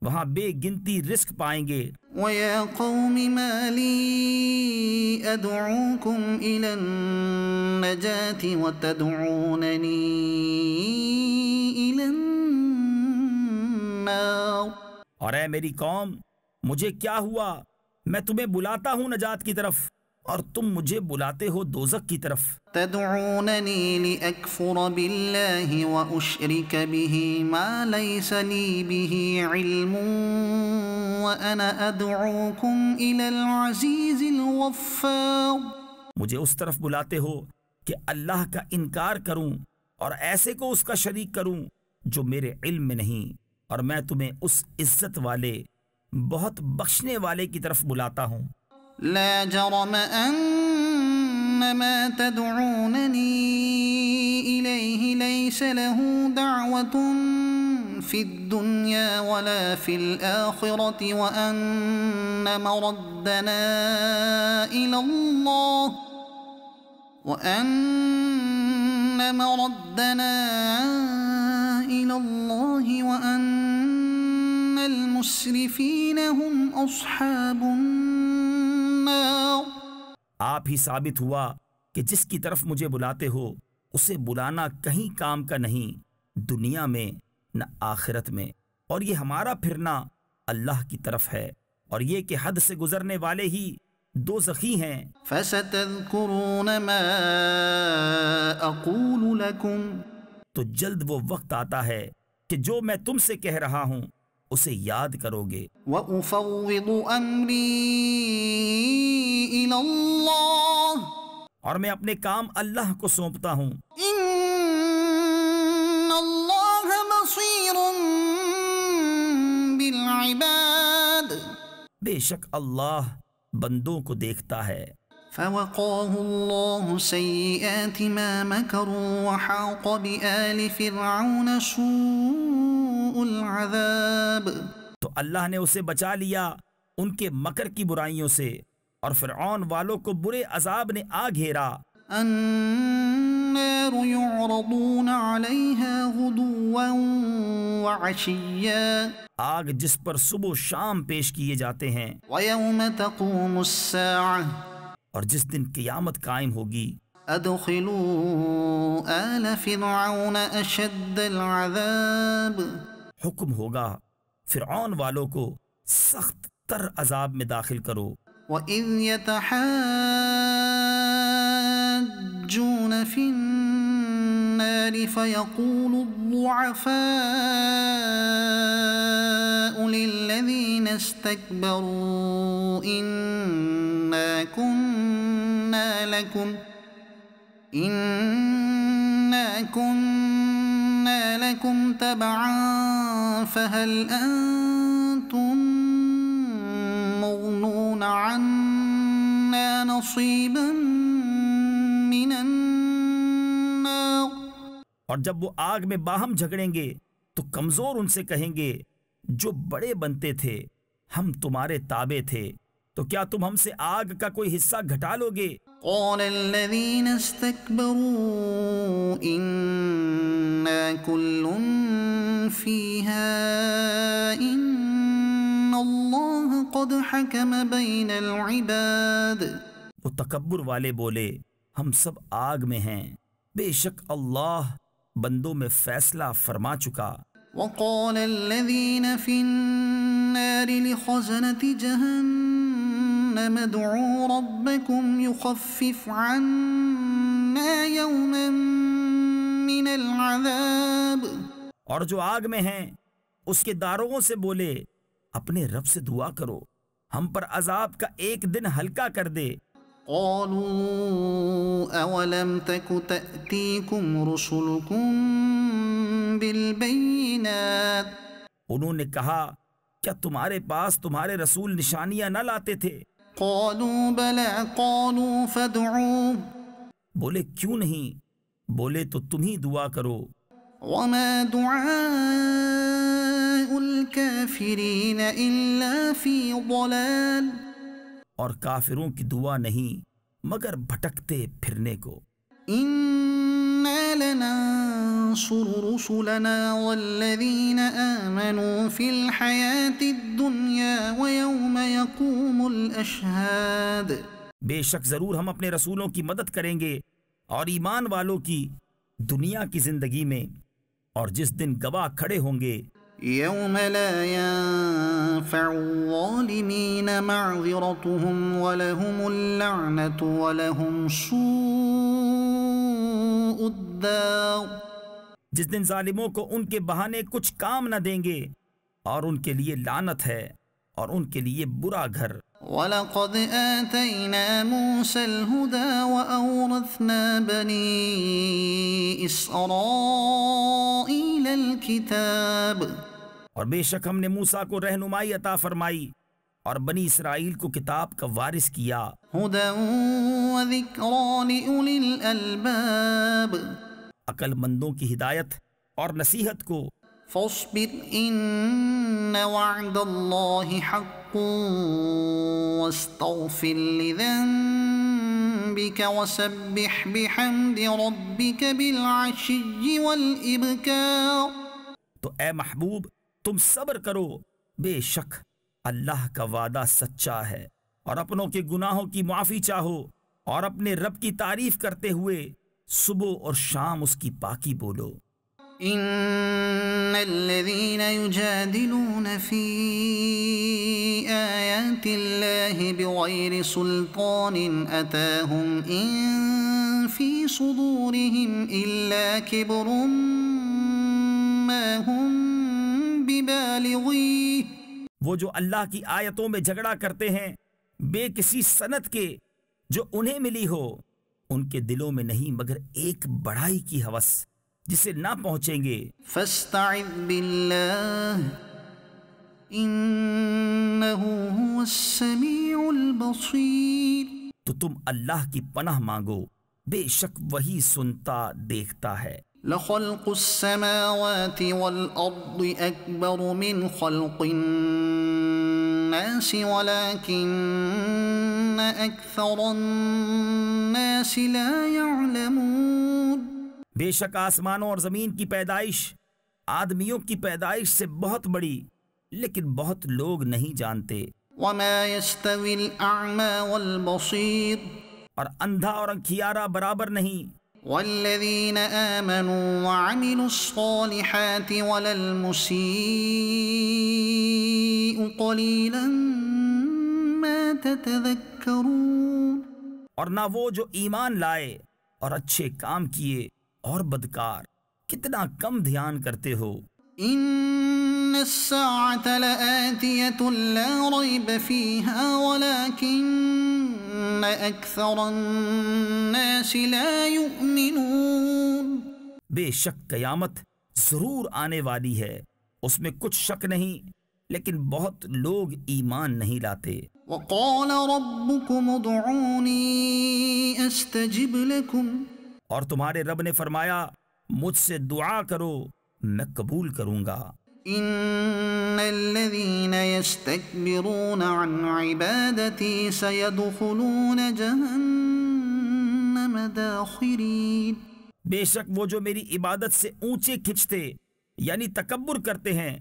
وہاں بے گنتی رزق پائیں گے. وَيَا قَوْمِ مَا لِي أَدْعُوكُمْ إِلَى النَّجَاةِ وَتَدْعُونَنِي إِلَى النَّارِ. اور اے میری قوم مجھے کیا ہوا، میں تمہیں بلاتا ہوں نجات کی طرف اور تم مجھے بلاتے ہو دوزخ کی طرف. تدعونني لأكفر بالله وأشرك به ما ليس لي به علم وأنا أدعوكم إلى العزيز الغفار. مجھے اس طرف بلاتے ہو کہ اللہ کا انکار کروں اور ایسے کو اس کا شریک کروں جو میرے علم میں نہیں، اور میں تمہیں اس عزت والے بہت بخشنے والے کی طرف بلاتا ہوں. لا جرم أن ما تدعونني إليه ليس له دعوة في الدنيا ولا في الآخرة وأن مردنا إلى الله وأن المسرفين هم أصحاب النار. آپ ہی ثابت ہوا کہ جس کی طرف مجھے بلاتے ہو اسے بلانا کہیں کام کا نہیں، دنیا میں نہ آخرت میں، اور یہ ہمارا پھرنا اللہ کی طرف ہے، اور یہ کہ حد سے گزرنے والے ہی دوزخی ہیں. فَسَتَذْكُرُونَ مَا أَقُولُ لَكُمْ. تو جلد وہ وقت آتا ہے کہ جو میں تم سے کہہ رہا ہوں اسے یاد کرو گے. وَأُفَوِّضُ أَمْرِي إِلَى اللَّهِ. اور میں اپنے کام اللہ کو سونپتا ہوں. إِنَّ اللَّهَ بَصِيرٌ بِالْعِبَادِ. بے شک اللہ بندوں کو دیکھتا ہے. فوقاه الله سيئات ما مكروا وحاق بآل فرعون سوء العذاب. تو اللہ نے اسے بچا لیا ان کے مکر کی برائیوں سے، اور فرعون والوں کو برے عذاب نے آ گھیرا۔ النار يعرضون عليها غدوا وعشيا آگ جس پر صبح و شام پیش کیے جاتے ہیں، ويوم تقوم الساعة اور جس دن قیامت قائم ہوگی، ادخلوا آل فرعون اشد العذاب، حکم ہوگا فرعون والوں کو سخت تر عذاب میں داخل کرو۔ وَإِذْ يَتَحَاجُّونَ فِي النَّارِ فَيَقُولُ الضُّعَفَاءُ لِلَّذِينَ اسْتَكْبَرُوا إِنَّا كُنَّا لَكُمْ تَبَعًا فَهَلْ أَنْتُمْ مغنون عنا نصيبا من النار۔ اور جب وہ آگ میں باہم جھگڑیں گے تو کمزور ان سے کہیں گے جو بڑے بنتے تھے ہم تمہارے تابع تھے، تو کیا تم ہم سے آگ کا کوئی حصہ گھٹا لو گے؟ قال الذين استكبروا إنا كل فيها إن الله قد حكم بين العباد۔ وہ تکبر والے بولے ہم سب آگ میں ہیں، بے شک اللہ بندوں میں فیصلہ فرما چکا۔ وقال الذين في النار لخزنة جهنم ادعوا ربكم يخفف عنا يوما من العذاب۔ اور جو آگ میں ہیں اس کے داروغوں سے بولے اپنے رب سے دعا کرو ہم پر عذاب کا ایک دن ہلکا کر دے۔ قالوا اولم تك تأتيكم رسلكم بالبينات، انہوں نے کہا کیا تمہارے پاس تمہارے رسول نشانیاں نہ لاتے تھے؟ قالوا بلى قالوا فادعوا، بولے کیوں نہیں؟ بولے تو تم ہی دعا کرو۔ وما دعاء الكافرين إلا في ضلال، اور کافروں کی دعا نہیں مگر بھٹکتے پھرنے کو۔ إنا لننصر رسلنا والذين آمنوا في الحياة الدنيا ويوم يقوم الأشهاد، بے شک ضرور ہم اپنے رسولوں کی مدد کریں گے اور ایمان والوں کی دنیا کی زندگی میں، اور جس دن گواہ کھڑے ہوں گے۔ يوم لا ينفع الظالمين معذرتهم ولهم اللعنة ولهم سوء الدار، جس دن ظالموں کو ان کے بہانے کچھ کام نہ دیں گے اور ان کے لیے لعنت ہے اور ان کے لیے برا گھر۔ وَلَقَدْ آتَيْنَا مُوسَى الْهُدَى وَأَوْرَثْنَا بَنِي إِسْرَائِيلَ الْكِتَابَ، اور بے شک ہم نے موسیٰ کو رہنمائی عطا فرمائی اور بنی اسرائیل کو کتاب کا وارث کیا۔ هُدًى وَذِكْرَى لِأُولِي الْأَلْبَابِ، عقل مندوں کی ہدایت اور نصیحت کو۔ فاصبر إن وعد الله حق واستغفر لذنبك وسبح بحمد ربك بالعشي والإبكار۔ تو اے محبوب تم صبر کرو، بے شک اللہ کا وعدہ سچا ہے، اور اپنوں کے گناہوں کی معافی چاہو اور اپنے رب کی تعریف کرتے ہوئے صبح اور شام اس کی پاکی بولو۔ إن الذين يجادلون في آيات الله بغير سلطان أتاهم إن في صدورهم إلا كبر ما هم ببالغيه، وہ جو اللہ کی آیتوں میں جھگڑا کرتے ہیں بے کسی سند کے جو انہیں ملی ہو، ان کے دلوں میں نہیں مگر ایک بڑائی کی ہوس جسے نہ پہنچیں گے۔ فاستعذ بالله إنه هو السميع البصير، تو تم اللہ کی پناہ مانگو، بے شک وہی سنتا دیکھتا ہے۔ لخلق السماوات والأرض أكبر من خلق الناس ولكن أكثر الناس لا يعلمون۔ بے شک آسمانوں اور زمین کی پیدائش آدمیوں کی پیدائش سے بہت بڑی، لیکن بہت لوگ نہیں جانتے۔ وما يستوي الأعمى والبصير اور اندھا اور انکھیارا برابر نہیں۔ والذين آمنوا وعملوا الصالحات ولا المسيء قليلا ما تتذكرون۔ اور نہ وہ جو ایمان لائے اور اچھے کام کیے اور بدکار کتنا کم دھیان کرتے ہو۔ إن الساعة لآتية لا ريب فيها ولكن أكثر الناس لا يؤمنون۔ بے شک قیامت ضرور آنے والی ہے، اس میں کچھ شک نہیں، لیکن بہت لوگ ایمان نہیں لاتے۔ وقال ربكم ادعوني أستجب لكم۔ اور تمہارے رب نے فرمایا مجھ سے دعا کرو میں قبول کروں گا۔ إن الذين يستكبرون عن عبادتي سيدخلون جهنم داخرين۔ بے شک وہ جو میری عبادت سے اونچے کھنچتے یعنی تکبر کرتے ہیں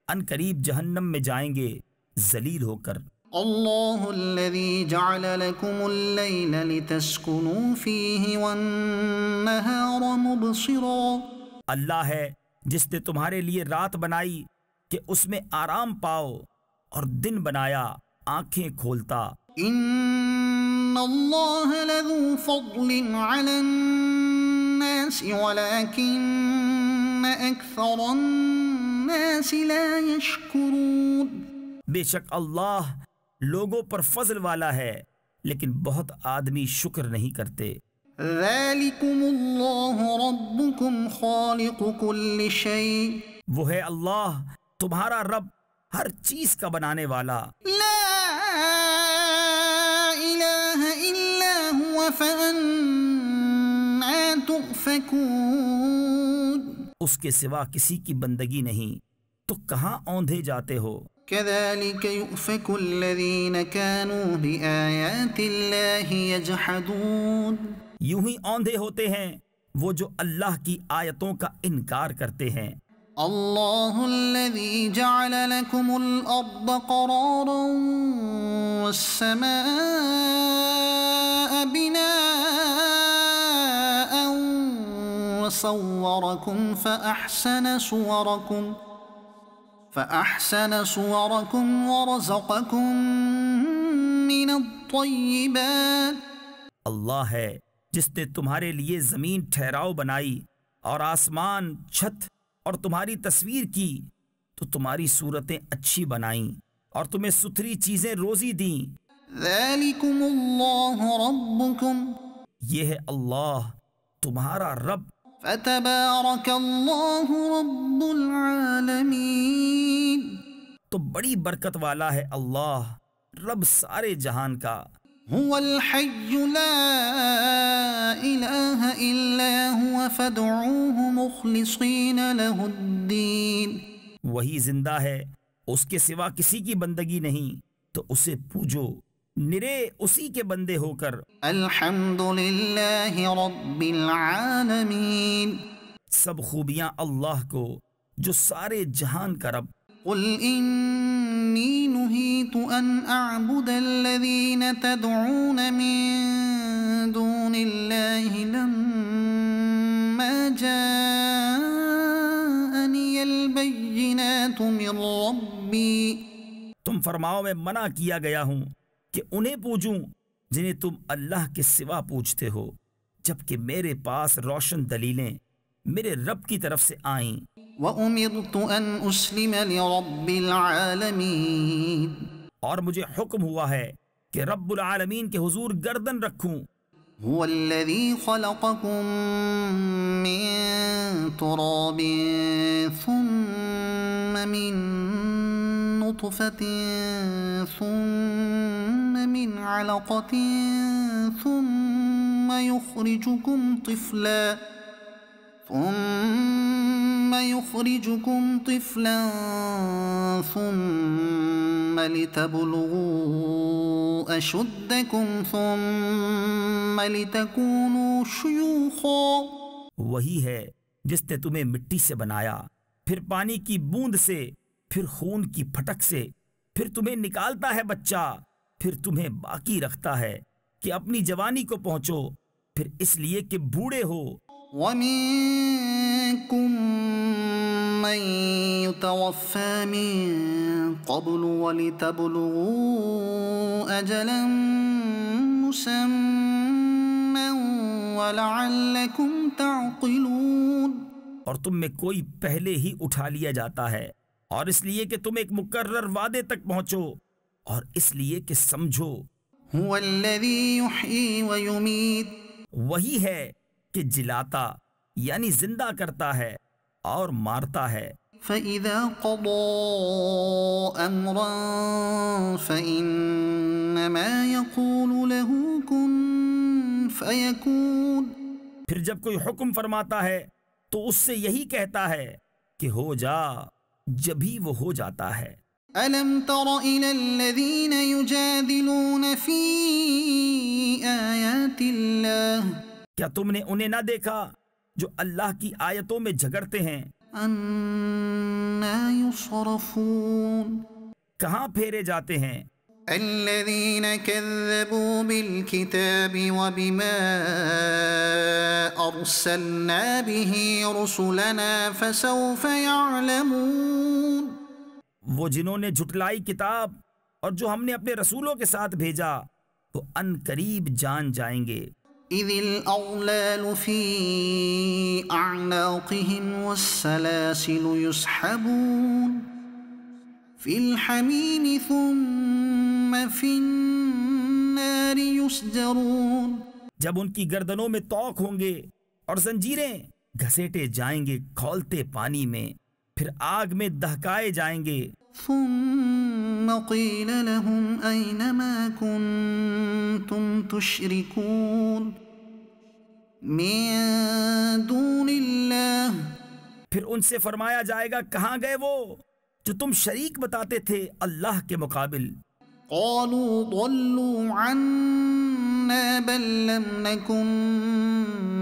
ان قریب جہنم میں جائیں گے ذلیل ہو کر۔ الله الذي جعل لكم الليل لتسكنوا فيه والنهار مبصرا۔ اللہ ہے جس نے تمہارے لیے رات بنائی کہ اس میں آرام پاؤ اور دن بنایا آنکھیں کھولتا۔ ان اللہ لذو فضل على الناس ولكن اکثر الناس لا يشکرون۔ بے شک اللہ لوگوں پر فضل والا ہے لیکن بہت آدمی شکر نہیں کرتے۔ ذالکم اللہ ربکم خالق کل شیء۔ وہ ہے اللہ تمہارا رب ہر چیز کا بنانے والا۔ لا الہ الا هو فأنا تؤفکون۔ اس کے سوا کسی کی بندگی نہیں تو کہاں اوندھے جاتے ہو۔ كذلك يؤفك الذين كانوا بآيات الله يجحدون۔ یوں ہی اوندھے ہوتے ہیں وہ جو اللہ کی آیتوں کا انکار کرتے ہیں۔ اللہ الذي جعل لكم الأرض قرارا والسماء بناء وصوركم فأحسن صوركم ورزقكم من الطيبات۔ اللہ ہے جس نے تمہارے لیے زمین ٹھہراؤ بنائی اور آسمان چھت اور تمہاری تصویر کی تو تمہاری صورتیں اچھی بنائیں اور تمہیں ستھری چیزیں روزی دیں۔ ذالکم اللہ ربکم، یہ ہے اللہ تمہارا رب، فتبارک اللہ رب العالمین۔ تو بڑی برکت والا ہے اللہ رب سارے جہان کا۔ هو الحي لا إله إلا هو فادعوه مخلصين له الدين۔ وہی زندہ ہے اس کے سوا کسی کی بندگی نہیں تو اسے پوجو نرے اسی کے بندے ہو کر۔ الحمد للہ رب العالمین۔ سب خوبیاں اللہ کو جو سارے جہان کا رب۔ قل انی نہیت ان اعبد الذین تدعون من دون اللہ لما جاءنی البینات من ربی۔ تم فرماؤ میں منع کیا گیا ہوں کہ انہیں پوجوں جنہیں تم اللہ کے سوا پوجتے ہو جبکہ میرے پاس روشن دلیلیں میرے رب کی طرف سے آئیں۔ وَأُمِرْتُ أَنْ أُسْلِمَ لِرَبِّ الْعَالَمِينَ۔ اور مجھے حکم ہوا ہے کہ رب العالمین کے حضور گردن رکھوں۔ هُوَ الَّذِي خَلَقَكُم مِّن تُرَابٍ ثُمَّ مِن نُّطْفَةٍ ثُمَّ مِنْ عَلَقَةٍ ثُمَّ يُخْرِجُكُمْ طِفْلًا ثُمَّ يخرجكم طفلا ثم لتبلغوا أشدكم ثم لتكونوا شيوخا. وہی ہے جس نے تمہیں مٹی سے بنایا، پھر پانی کی بوند سے، پھر خون کی پھٹک سے، پھر تمہیں نکالتا ہے بچہ، پھر تمہیں باقی رکھتا ہے کہ اپنی جوانی کو پہنچو، پھر اس لیے کہ بوڑھے ہو. وَمِنكُم مَّن يُتَوَفَّى مِن قَبْلُ وَلِتَبْلُغُوا أَجَلًا مُّسَمًّى وَلَعَلَّكُمْ تَعْقِلُونَ. اور تم میں کوئی پہلے ہی اٹھا لیا جاتا ہے، اور اس لیے کہ تم ایک مقرر وعدے تک پہنچو، اور اس لیے کہ سمجھو. هُوَ الَّذِي يُحْيِي وَيُمِيتُ. وہی ہے کہ جلاتا یعنی زندہ کرتا ہے اور مارتا ہے. فَإِذَا قَضَى أَمْرًا فَإِنَّمَا يَقُولُ لَهُ كُن فَيَكُونُ. پھر جب کوئی حکم فرماتا ہے تو اس سے یہی کہتا ہے کہ ہو جا، جبھی وہ ہو جاتا ہے. أَلَمْ تَرَ إِلَى الَّذِينَ يُجَادِلُونَ فِي آيَاتِ اللَّهِ. کیا تم نے انہیں نہ دیکھا جو اللہ کی آیتوں میں جھگڑتے ہیں؟ أَنَّى يُصْرَفُونَ. کہاں پھیرے جاتے ہیں؟ الَّذِينَ كَذَّبُوا بِالْكِتَابِ وَبِمَا أَرْسَلْنَا بِهِ رُسُلَنَا فَسَوْفَ يَعْلَمُونَ. وہ جنہوں نے جھٹلائی کتاب اور جو ہم نے اپنے رسولوں کے ساتھ بھیجا، وہ ان قریب جان جائیں گے. إِذِ الْأَغْلَالُ فِي أَعْنَاقِهِمْ وَالسَّلَاسِلُ يُسْحَبُونَ فِي الْحَمِيمِ ثُمَّ فِي النَّارِ يُسْجَرُونَ. جب ان کی گردنوں میں طوق ہوں گے اور زنجیریں گھسیٹے جائیں گے کھولتے پانی میں، پھر آگ میں دہکائے جائیں گے. ثم قيل لهم أين ما كنتم تشركون من دون الله. پھر ان سے فرمایا جائے گا کہاں گئے وہ جو تم شریک بتاتے تھے اللہ کے مقابل. قالوا ضلوا عنا بل لم نكن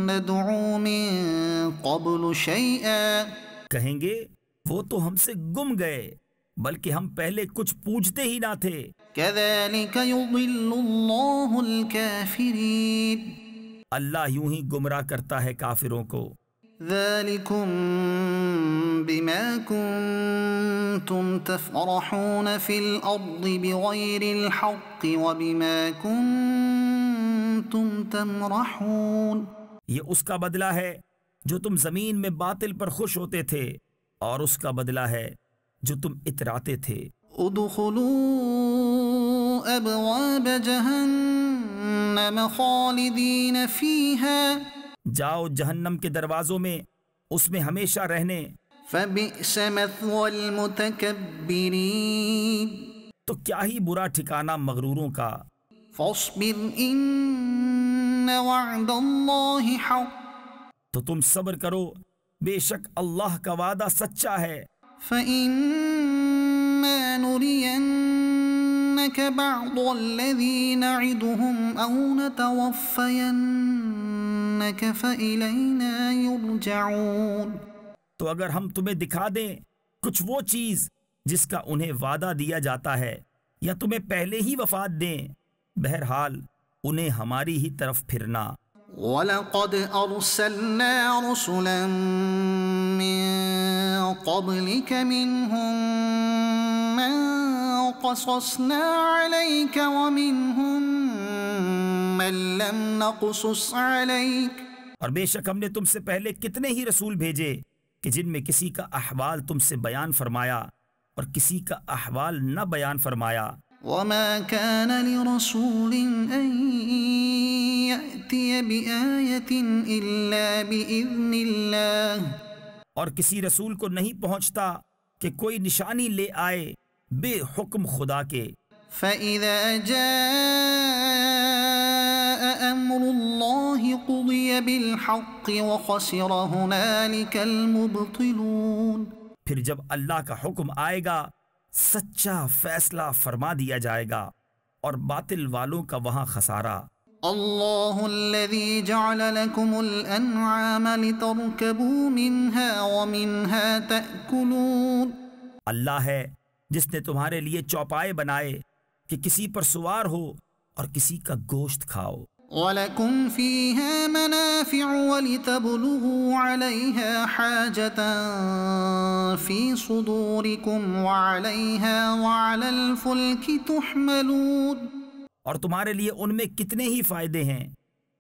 ندعو من قبل شيئا. کہیں گے وہ تو ہم سے گم گئے، بلکہ ہم پہلے کچھ پوچھتے ہی نہ تھے. كذلك يضل الله الكافرين. اللہ یوں ہی گمراہ کرتا ہے کافروں کو. ذلكم بما كنتم تفرحون في الأرض بغير الحق وبما كنتم تمرحون. یہ اس کا بدلہ ہے جو تم زمین میں باطل پر خوش ہوتے تھے، اور اس کا بدلہ ہے جو تم اتراتے تھے. ادخلوا ابواب جہنم خالدین فیہا. جاؤ جہنم کے دروازوں میں، اس میں ہمیشہ رہنے. فبئس مثوى المتکبرین. تو کیا ہی برا ٹھکانہ مغروروں کا. فاصبر ان وعد اللہ حق. تو تم صبر کرو، بے شک اللہ کا وعدہ سچا ہے. فَإِمَّا نُرِيَنَّكَ بَعْضَ الَّذِي نَعِدُهُمْ أَوْ نَتَوَفَّيَنَّكَ فَإِلَيْنَا يُرْجَعُونَ. تو اگر ہم تمہیں دکھا دیں کچھ وہ چیز جس کا انہیں وعدہ دیا جاتا ہے، یا تمہیں پہلے ہی وفات دیں، بہرحال انہیں ہماری ہی طرف پھرنا. وَلَقَدْ أَرْسَلْنَا رُسُلًا مِّن قَبْلِكَ مِنْهُمْ مَن قَصَصْنَا عَلَيْكَ وَمِنْهُمْ مَن لَّمْ نَقْصُصْ عَلَيْكَ. اور بے شک ہم نے تم سے پہلے کتنے ہی رسول بھیجے کہ جن میں کسی کا احوال تم سے بیان فرمایا اور کسی کا احوال نہ بیان فرمایا. وَمَا كَانَ لِرَسُولٍ أَن يَأْتِيَ بِآيَةٍ إِلَّا بِإِذْنِ اللَّهِ. اور کسی رسول کو نہیں پہنچتا کہ کوئی نشانی لے آئے بے حکم خدا کے. فَإِذَا جَاءَ أمر الله قضي بالحق وخسر هنالك المبطلون۔ پھر جب اللہ کا حکم آئے گا سچا فیصلہ فرما دیا جائے گا اور باطل والوں کا وہاں خسارہ۔ الله الذي جعل لكم الأنعام لتركبوا منها ومنها تأكلون۔ اللہ ہے جس نے تمہارے لیے چوپائے بنائے کہ کسی پر سوار ہو اور کسی کا گوشت کھاؤ۔ وَلَكُمْ فِيهَا مَنَافِعُ وَلِتَبْلُغُوا عَلَيْهَا حَاجَةً فِي صُدُورِكُمْ وَعَلَيْهَا وَعَلَى الْفُلْكِ تُحْمَلُونَ۔ اور تمہارے لیے ان میں کتنے ہی فائدے ہیں،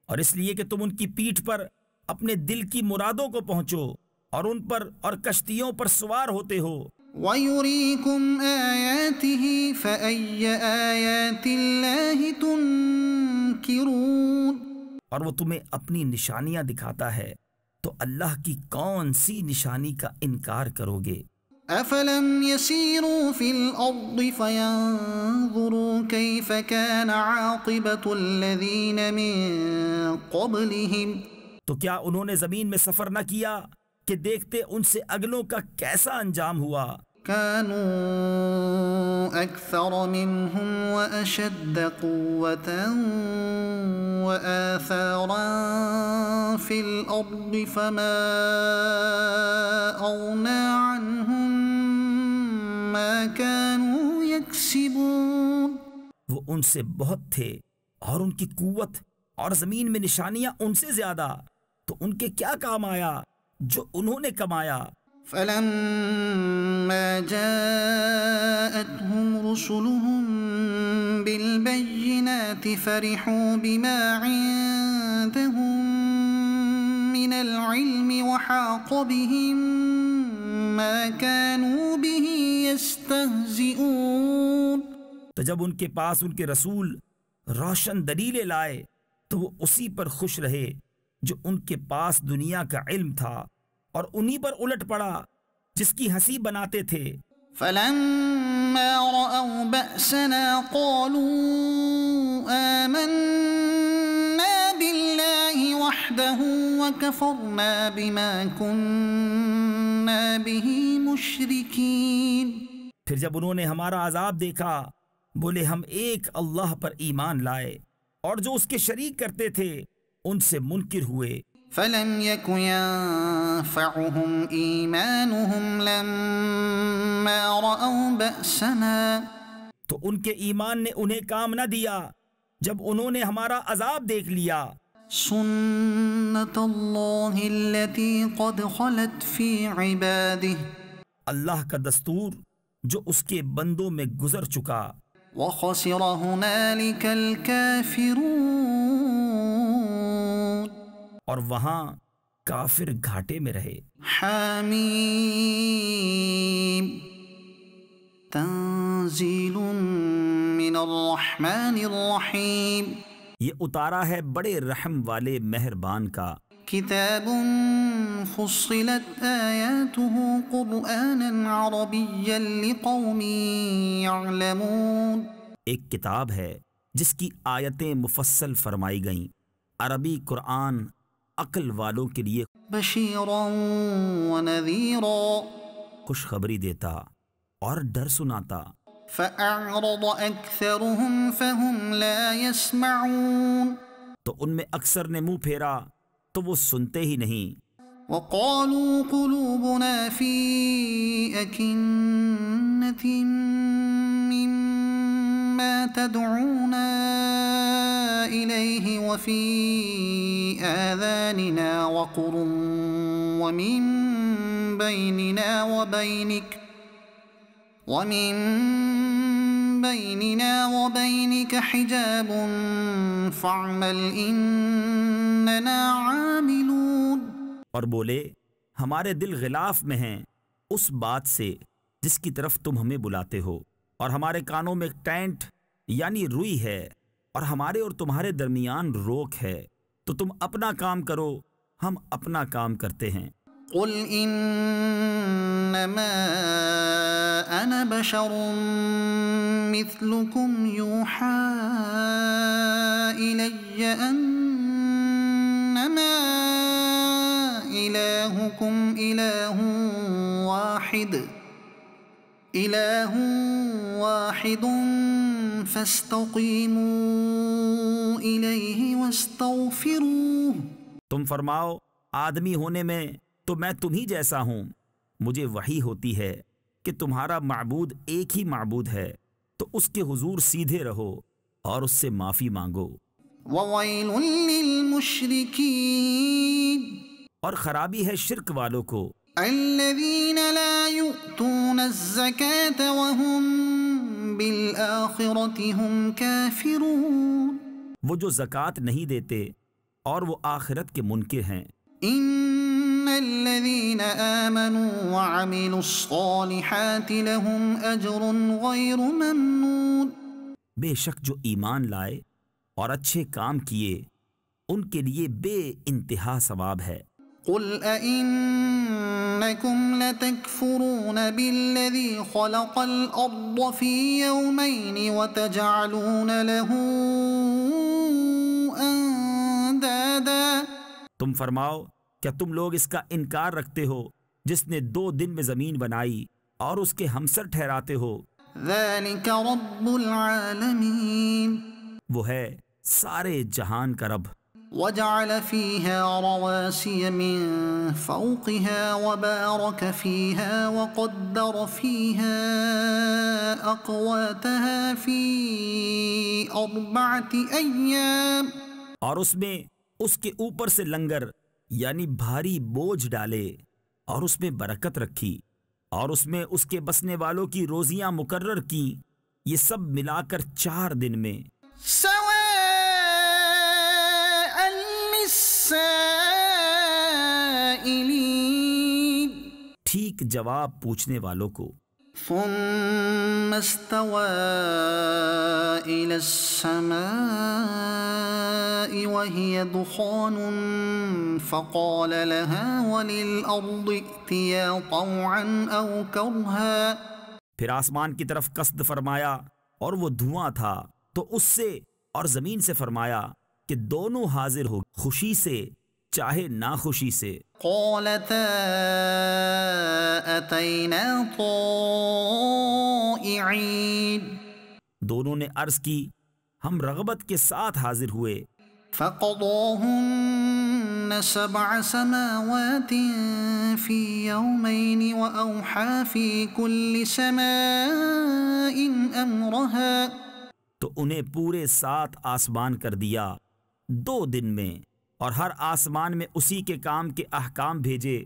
اور اس لیے کہ تم ان کی پیٹھ پر اپنے دل کی مرادوں کو پہنچو اور ان پر اور کشتیوں پر سوار ہوتے ہو۔ وَيُرِيكُمْ آيَاتِهِ فَأَيَّ آيَاتِ اللَّهِ تُنْكِرُونَ۔ اور وہ تمہیں اپنی نشانیاں دکھاتا ہے تو اللہ کی کون سی نشانی کا انکار کرو گے؟ أَفَلَمْ يَسِيرُوا فِي الْأَرْضِ فَيَنْظُرُوا كَيْفَ كَانَ عَاقِبَةُ الَّذِينَ مِنْ قَبْلِهِمْ۔ تو کیا انہوں نے زمین میں سفر نہ کیا کہ دیکھتے ان سے اگلوں کا کیسا انجام ہوا؟ كانوا أكثر منهم وأشد قوة وآثارا في الأرض فما أغنى عنهم ما كانوا يكسبون۔ وہ ان سے بہت تھے اور ان کی قوت اور زمین میں نشانیاں ان سے زیادہ، تو ان کے کیا کام آیا جو انہوں نے کمایا؟ فَلَمَّا جَاءَتْهُمْ رُسُلُهُم بِالْبَيِّنَاتِ فَرِحُوا بِمَا عِندَهُم مِّنَ الْعِلْمِ وَحَاقَ بِهِم مَّا كَانُوا بِهِ يَسْتَهْزِئُونَ۔ تو جب ان کے پاس ان کے رسول روشن دلیلیں لائے تو وہ اسی پر خوش رہے جو ان کے پاس دنیا کا علم تھا، اور انہی پر الٹ پڑا جس کی ہنسی بناتے تھے۔ فَلَمَّا رَأَوْا بَأْسَنَا قَالُوا آمَنَّا بِاللَّهِ وَحْدَهُ وَكَفَرْنَا بِمَا كُنَّا بِهِ مُشْرِكِينَ۔ پھر جب انہوں نے ہمارا عذاب دیکھا بولے ہم ایک اللہ پر ایمان لائے، اور جو اس کے شریک کرتے تھے ان سے منکر ہوئے۔ فَلَمْ يَكُ يَنفَعُهُمْ إِيمَانُهُمْ لَمَّا رَأَوْا بَأْسَنَا۔ تو ان کے ایمان نے انہیں کام نہ دیا جب انہوں نے ہمارا عذاب دیکھ لیا۔ سُنَّتَ اللَّهِ الَّتِي قَدْ خَلَتْ فِي عِبَادِهِ۔ اللہ کا دستور جو اس کے بندوں میں گزر چکا۔ وَخَسِرَ هُنَالِكَ الْكَافِرُونَ۔ اور وہاں کافر گھاٹے میں رہے۔ حامیم تنزیل من الرحمن الرحیم۔ یہ اتارا ہے بڑے رحم والے مہربان کا۔ کتاب فصلت آیاته قرآنا عربیا لقوم یعلمون۔ ایک کتاب ہے جس کی آیتیں مفصل فرمائی گئیں، عربی قرآن عقل والوں کے لیے بشیرا ونذیرا، خوشخبری دیتا اور ڈر سناتا۔ فأعرض أكثرهم فهم لا يسمعون۔ تو ان میں اکثر نے منہ پھیرا تو وہ سنتے ہی نہیں۔ وقالوا قلوبنا في أكنة مما تدعونا إليه وفي آذاننا وقر ومن بيننا وبينك حجاب فاعمل إننا عاملون۔ اور بولے ہمارے دل غلاف میں ہیں اس بات سے جس کی طرف تم ہمیں بلاتے ہو، اور ہمارے کانوں میں ٹینٹ یعنی روئی ہے، اور ہمارے اور تمہارے درمیان روک ہے، تو تم اپنا کام کرو ہم اپنا کام کرتے ہیں۔ قل انما انا بشر مثلكم يوحى الي إنما إلهكم إله واحد فاستقيموا إليه واستغفروه۔ تم فرماؤ آدمی ہونے میں تو میں تم ہی جیسا ہوں، مجھے وحی ہوتی ہے کہ تمہارا معبود ایک ہی معبود ہے، تو اس کے حضور سیدھے رہو اور اس سے معافی مانگو۔ وَوَيْلٌ لِّلْمُشْرِكِينَ، اور خرابی ہے شرک والوں کو، الَّذِينَ لَا يُؤْتُونَ الزَّكَاةَ وَهُم بِالْآخِرَةِ هُمْ كَافِرُونَ، وہ جو زکوٰۃ نہیں دیتے اور وہ آخرت کے منکر ہیں۔ إِنَّ الَّذِينَ آمَنُوا وَعَمِلُوا الصَّالِحَاتِ لَهُمْ أَجْرٌ غَيْرُ مَمْنُونٍ، بے شک جو ایمان لائے اور اچھے کام کیے ان کے لیے بے انتہا ثواب ہے۔ قُلْ أَئِنَّكُمْ لَتَكْفُرُونَ بِالَّذِي خَلَقَ الْأَرْضَ فِي يَوْمَيْنِ وَتَجْعَلُونَ لَهُ أَندَادًا، تم فرماؤ کیا تم لوگ اس کا انکار رکھتے ہو جس نے 2 دن میں زمین بنائی اور اس کے ہمسر ٹھہراتے ہو؟ ذَلِكَ رَبُّ الْعَالَمِينَ، وہ ہے سارے جہان کا رب۔ وَجَعَلَ فِيهَا رَوَاسِيَ مِن فَوْقِهَا وَبَارَكَ فِيهَا وَقَدَّرَ فِيهَا أَقْوَاتَهَا فِي 4 أَيَّامٍ، اور اس میں اس کے اوپر سے لنگر یعنی بھاری بوجھ ڈالے اور اس میں برکت رکھی اور اس میں اس کے بسنے والوں کی روزیاں مقرر کی، یہ سب ملا کر 4 دن میں۔ سواء للسائلین، ٹھیک جواب پوچھنے والوں کو۔ ثم استوى إلى السماء وهي دخان فقال لها وللأرض ائتيا طوعا أو كرها، پھر آسمان کی طرف قصد فرمایا اور وہ دھواں تھا، تو اس سے اور زمین سے فرمایا کہ دونوں حاضر ہو، خوشی سے چاہے ناخوشی سے۔ قالتا أتينا طائعين، دونوں نے عرض کی ہم رغبت کے ساتھ حاضر ہوئے۔ فقضاهن 7 سماوات في يومين وأوحى في كل سماء أمرها، تو انہیں پورے 7 آسمان کر دیا 2 دن میں، اور ہر آسمان میں اسی کے کام کے احکام بھیجے۔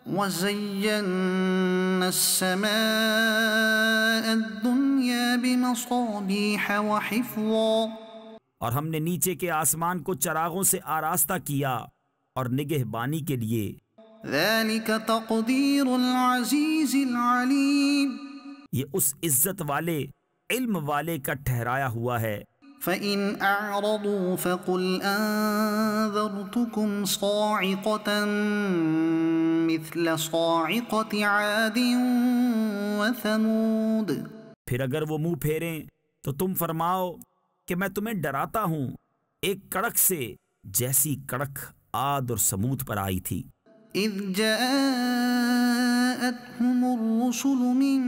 وَزَيَّنَّا السَّمَاءَ الدُّنْيَا بِمَصَابِيحَ وَحِفْظًا، اور ہم نے نیچے کے آسمان کو چراغوں سے آراستہ کیا اور نگہبانی کے لیے۔ ذَلِكَ تَقْدِيرُ الْعَزِيزِ الْعَلِيمِ، یہ اس عزت والے علم والے کا ٹھہرایا ہوا ہے۔ فَإِنْ أَعْرَضُوا فَقُلْ أَنذَرْتُكُمْ صَاعِقَةً مِثْلَ صَاعِقَةِ عَادٍ وَثَمُودَ، پھر اگر وہ منہ پھیریں تو تم فرماؤ کہ میں تمہیں ڈراتا ہوں ایک کڑک سے جیسی کڑک عاد اور سمود پر آئی تھی۔ إِذْ جَاءَتْهُمُ الرُّسُلُ مِن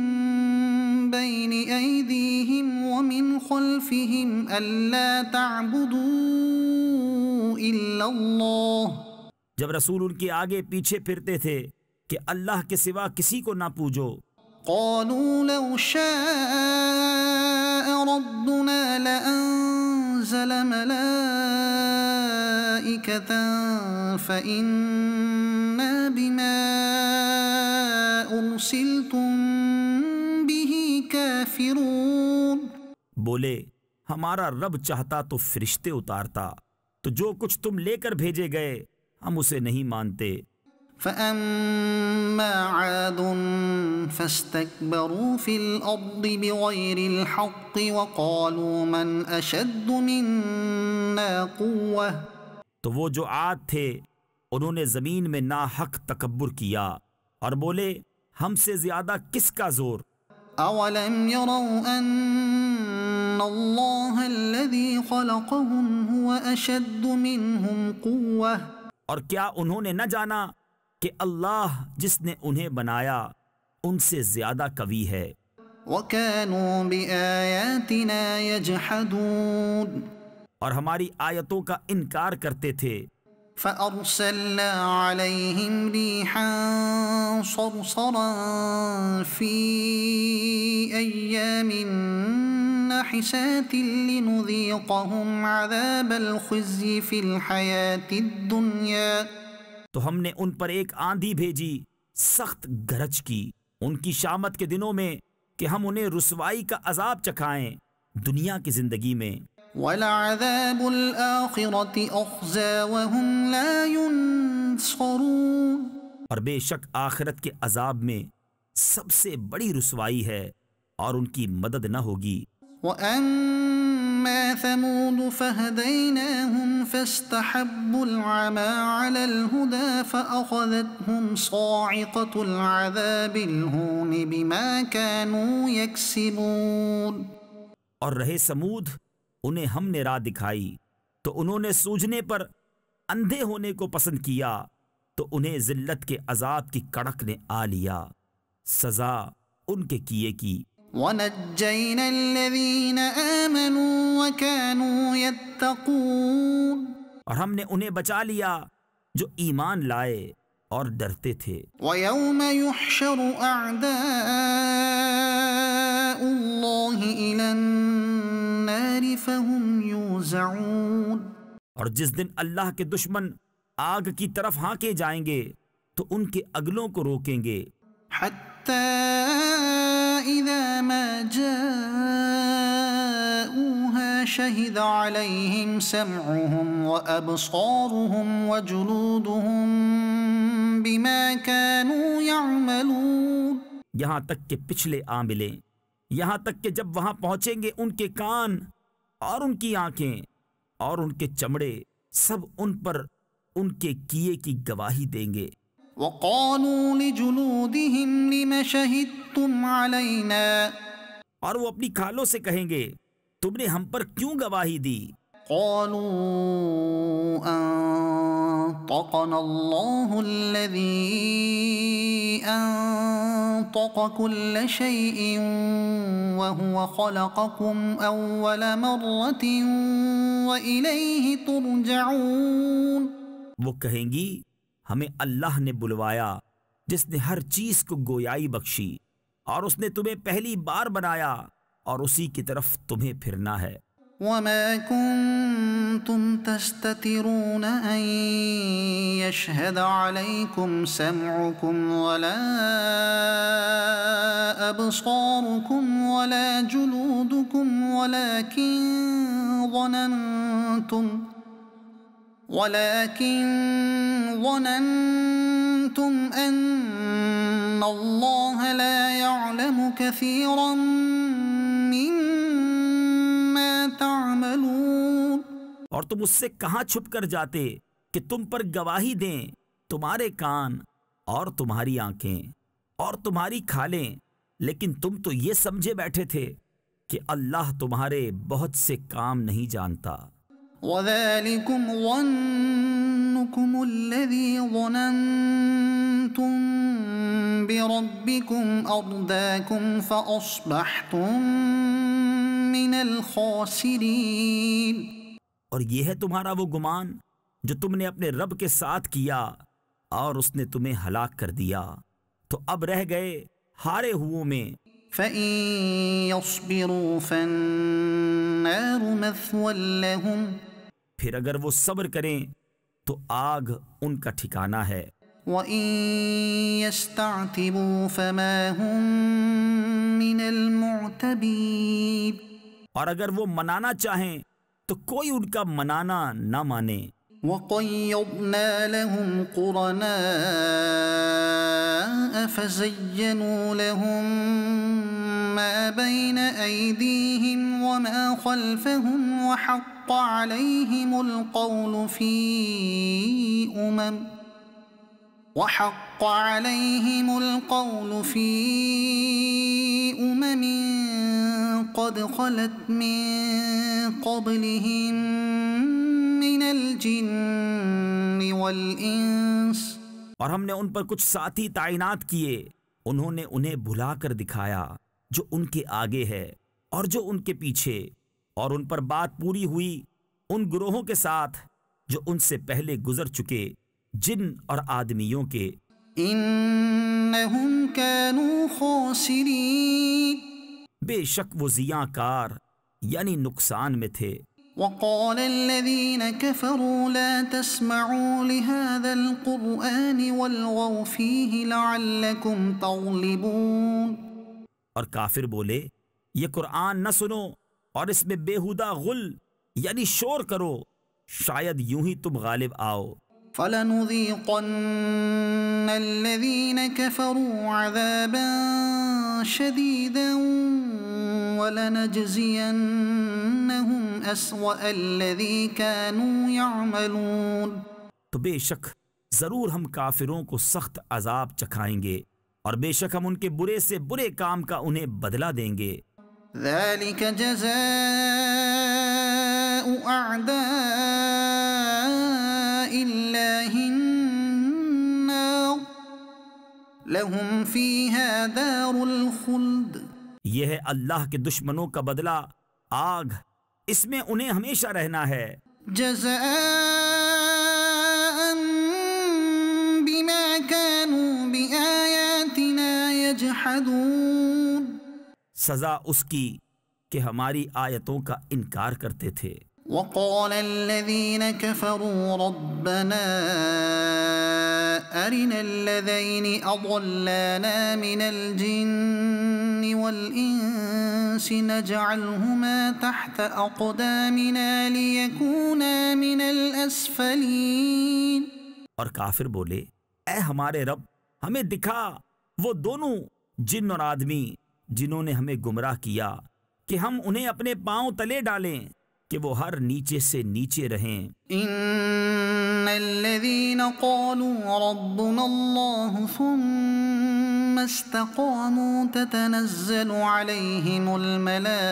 بَيْنِ أَيْدِيهِمْ وَمِنْ خَلْفِهِمْ أَلَّا تَعْبُدُوا إِلَّا اللَّهَ، جب رسول ان کے آگے پیچھے پھرتے تھے کہ اللہ کے سوا کسی کو نہ پوجو۔ قالوا لو شاء ربنا لأنزل ملائكة فإنا بما أرسلتم به كافرون، بولے ہمارا رب چاہتا تو فرشتے اتارتا، تو جو کچھ تم لے کر بھیجے گئے ہم اسے نہیں مانتے۔ فأما عاد فاستكبروا في الأرض بغير الحق وقالوا من أشد منا قوة، تو وہ جو عاد تھے انہوں نے زمین میں ناحق تکبر کیا اور بولے ہم سے زیادہ کس کا زور۔ أولم يروا أن الله الذي خلقهم هو أشد منهم قوة اور کیا انہوں نے نہ جانا کہ اللہ جس نے انہیں بنایا ان سے زیادہ قوی ہے؟ وَكَانُوا بِآيَاتِنَا يَجْحَدُونَ اور ہماری آیتوں کا انکار کرتے تھے۔ فَأَرْسَلْنَا عَلَيْهِمْ رِيحًا صَرْصَرًا فِي أَيَّامٍ نَحِسَاتٍ لِنُذِيقَهُمْ عَذَابَ الْخِزْيِ فِي الْحَيَاةِ الدُّنْيَا۔ تو ہم نے ان پر ایک آندھی بھیجی سخت گرج کی ان کی شامت کے دنوں میں کہ ہم انہیں رسوائی کا عذاب چکھائیں دنیا کی زندگی میں۔ وَلَعَذَابُ الْآخِرَةِ أَخْزَىٰ وَهُمْ لَا يُنصَرُونَ۔ اور بے شک آخرت کے عذاب میں سب سے بڑی رسوائی ہے اور ان کی مدد نہ ہوگی۔ وَأَمَّا ثَمُودُ فَهَدَيْنَاهُمْ فَاسْتَحَبُّوا الْعَمَىٰ عَلَى الْهُدَىٰ فَأَخَذَتْهُمْ صَاعِقَةُ الْعَذَابِ الْهُونِ بِمَا كَانُوا يَكْسِبُونَ۔ اور رہے سمود، انہیں ہم نے راہ دکھائی تو انہوں نے سوجنے پر اندھے ہونے کو پسند کیا تو انہیں ذلت کے عذاب کی کڑک نے آ لیا، سزا ان کے کیے کی۔ وَنَجَّيْنَا الَّذِينَ آمَنُوا وَكَانُوا يَتَّقُونَ۔ اور ہم نے انہیں بچا لیا جو ایمان لائے اور ڈرتے تھے۔ وَيَوْمَ يُحْشَرُ أَعْدَاءُ اللَّهِ إِلَى النَّارِ فَهُمْ يُوزَعُونَ۔ اور جس دن اللہ کے دشمن آگ کی طرف ہانکے جائیں گے تو ان کے اگلوں کو روکیں گے۔ حَتَّى إِذَا مَا جَاءُوهَا شَهِدَ عَلَيْهِمْ سَمْعُهُمْ وَأَبْصَارُهُمْ وَجُلُودُهُمْ بِمَا كَانُوا يَعْمَلُونَ۔ یہاں تک کہ پچھلے آ ملیں، یہاں تک کہ جب وہاں پہنچیں گے ان کے کان اور ان کی آنکھیں اور ان کے چمڑے سب ان پر ان کے کیے کی گواہی دیں گے۔ وَقَالُوا لِجُلُودِهِمْ لِمَ شَهِدتُّمْ عَلَيْنَا۔ اور وہ اپنی کھالوں سے کہیں گے تم نے ہم پر کیوں گواہی دی؟ قَالُوا أَنطَقَنَا اللَّهُ الَّذِي أَنطَقَ كُلَّ شَيْءٍ وَهُوَ خَلَقَكُمْ أَوَّلَ مَرَّةٍ وَإِلَيْهِ تُرْجَعُونَ۔ وہ کہیں گی ہمیں اللہ نے بلوایا جس نے ہر چیز کو گویائی بخشی، اور اس نے تمہیں پہلی بار بنایا اور اسی کی طرف تمہیں پھرنا ہے۔ وَمَا كُنتُمْ تَسْتَتِرُونَ أَن يَشْهَدَ عَلَيْكُمْ سَمْعُكُمْ وَلَا أَبْصَارُكُمْ وَلَا جُلُودُكُمْ وَلَكِنْ ظَنَنْتُمْ أَنَّ اللَّهَ لَا يَعْلَمُ كَثِيرًا مِّمَّا تَعْمَلُونَ۔ اور تم اس سے کہاں چھپ کر جاتے کہ تم پر گواہی دیں تمہارے کان اور تمہاری آنکھیں اور تمہاری کھالیں، لیکن تم تو یہ سمجھے بیٹھے تھے کہ اللہ تمہارے بہت سے کام نہیں جانتا۔ وَذَلِكُمْ ظَنُّكُمُ الَّذِي ظَنَنْتُمْ بِرَبِّكُمْ أَرْدَاكُمْ فَأَصْبَحْتُمْ مِنَ الْخَاسِرِينَ۔ اور یہ ہے تمہارا وہ گمان جو تم نے اپنے رب کے ساتھ کیا اور اس نے تمہیں ہلاک کر دیا، تو اب رہ گئے ہارے ہوئوں میں۔ فَإِن يَصْبِرُوا فَالنَّارُ مَثْوًى لَهُمْ۔ پھر اگر وہ صبر کریں تو آگ ان کا ٹھکانہ ہے۔ وَإِن يَسْتَعْتِبُوا فَمَا هُمْ مِنَ الْمُعْتَبِينَ۔ اور اگر وہ منانا چاہیں تو کوئی ان کا منانا نہ مانے۔ وَقَيَّضْنَا لَهُمْ قُرَنَاءَ فَزَيَّنُوا لَهُم مَّا بَيْنَ أَيْدِيهِمْ وَمَا خَلْفَهُمْ وَحَقَّ عَلَيْهِمُ الْقَوْلُ فِي أُمَمٍ قَدْ خَلَتْ مِن قَبْلِهِم من الجن والإنس اور ہم نے ان پر کچھ ساتھی تعینات کیے، انہوں نے انہیں بھلا کر دکھایا جو ان کے آگے ہے اور جو ان کے پیچھے، اور ان پر بات پوری ہوئی ان گروہوں کے ساتھ جو ان سے پہلے گزر چکے جن اور آدمیوں کے۔ إنهم كانوا خاسرين بے شک وہ زیاں کار یعنی نقصان میں تھے۔ وقال الذين كفروا لا تسمعوا لهذا القرآن والغوا فيه لعلكم تغلبون، اور کافر بولے یہ قرآن نہ سنو اور اس میں بےہودہ غل یعنی شور کرو، شاید یوں ہی تم غالب آؤ۔ فَلَنُذِيقَنَّ الَّذِينَ كَفَرُوا عَذَابًا شَدِيدًا وَلَنَجْزِيَنَّهُمْ أَسْوَأَ الَّذِي كَانُوا يَعْمَلُونَ، تو بے شک ضرور ہم کافروں کو سخت عذاب چکھائیں گے، اور بے شک ہم ان کے برے سے برے کام کا انہیں بدلہ دیں گے۔ ذَلِكَ جَزَاءُ أَعْدَاءِ اللَّهِ النَّارُ لَهُمْ فِيهَا دَارُ الْخُلْدِ، یہ ہے اللہ کے دشمنوں کا بدلہ آگ، اس میں انہیں ہمیشہ رہنا ہے۔ جزاء بما كانوا بآياتنا يجحدون، سزا اس کی کہ ہماری آیتوں کا انکار کرتے تھے۔ وقال الذين كفروا ربنا أرنا الذين أضلانا من الجن والإنس نجعلهما تحت أقدامنا ليكونا من الأسفلين، اور کافر بولے اے ہمارے رب ہمیں دکھا وہ دونوں جن اور آدمی جنہوں نے ہمیں گمراہ کیا کہ ہم انہیں اپنے پاؤں تلے ڈالیں کہ وہ ہر نیچے سے نیچے رہیں۔ ان الذين قالوا ربنا الله ثم استقاموا تتنزل عليهم الملائكة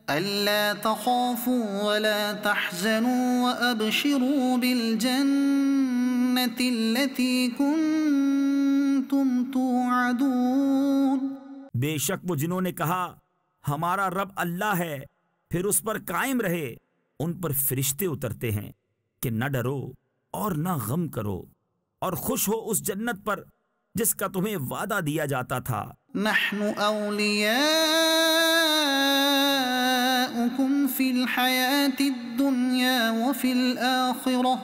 ألا تخافوا ولا تحزنوا وأبشروا بالجنة التي كنتم توعدون، بے شک وہ جنہوں نے کہا ہمارا رب اللہ ہے پھر اس پر قائم رہے، ان پر فرشتے اترتے ہیں کہ نہ ڈرو اور نہ غم کرو، اور خوش ہو اس جنت پر جس کا تمہیں وعدہ دیا جاتا تھا۔ نحن أولياؤكم في الحياة الدنيا وفي الآخرة،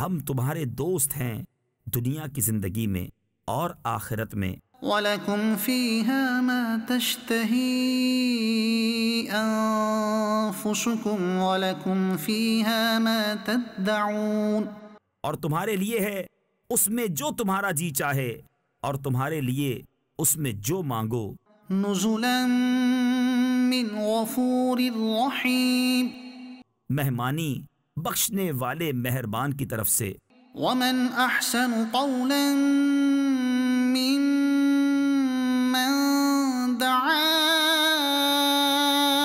ہم تمہارے دوست ہیں دنیا کی زندگی میں اور آخرت میں۔ وَلَكُمْ فِيهَا مَا تَشْتَهِي أَنفُسُكُمْ وَلَكُمْ فِيهَا مَا تَدَّعُونَ، اور تمہارے لیے ہے اس میں جو تمہارا جی چاہے اور تمہارے لیے اس میں جو مانگو۔ نُزُلًا مِّن غَفُورٍ رَّحِيمٍ، مہمانی بخشنے والے مہربان کی طرف سے۔ وَمَنْ أَحْسَنُ قَوْلًا مِّمَّن دَعَا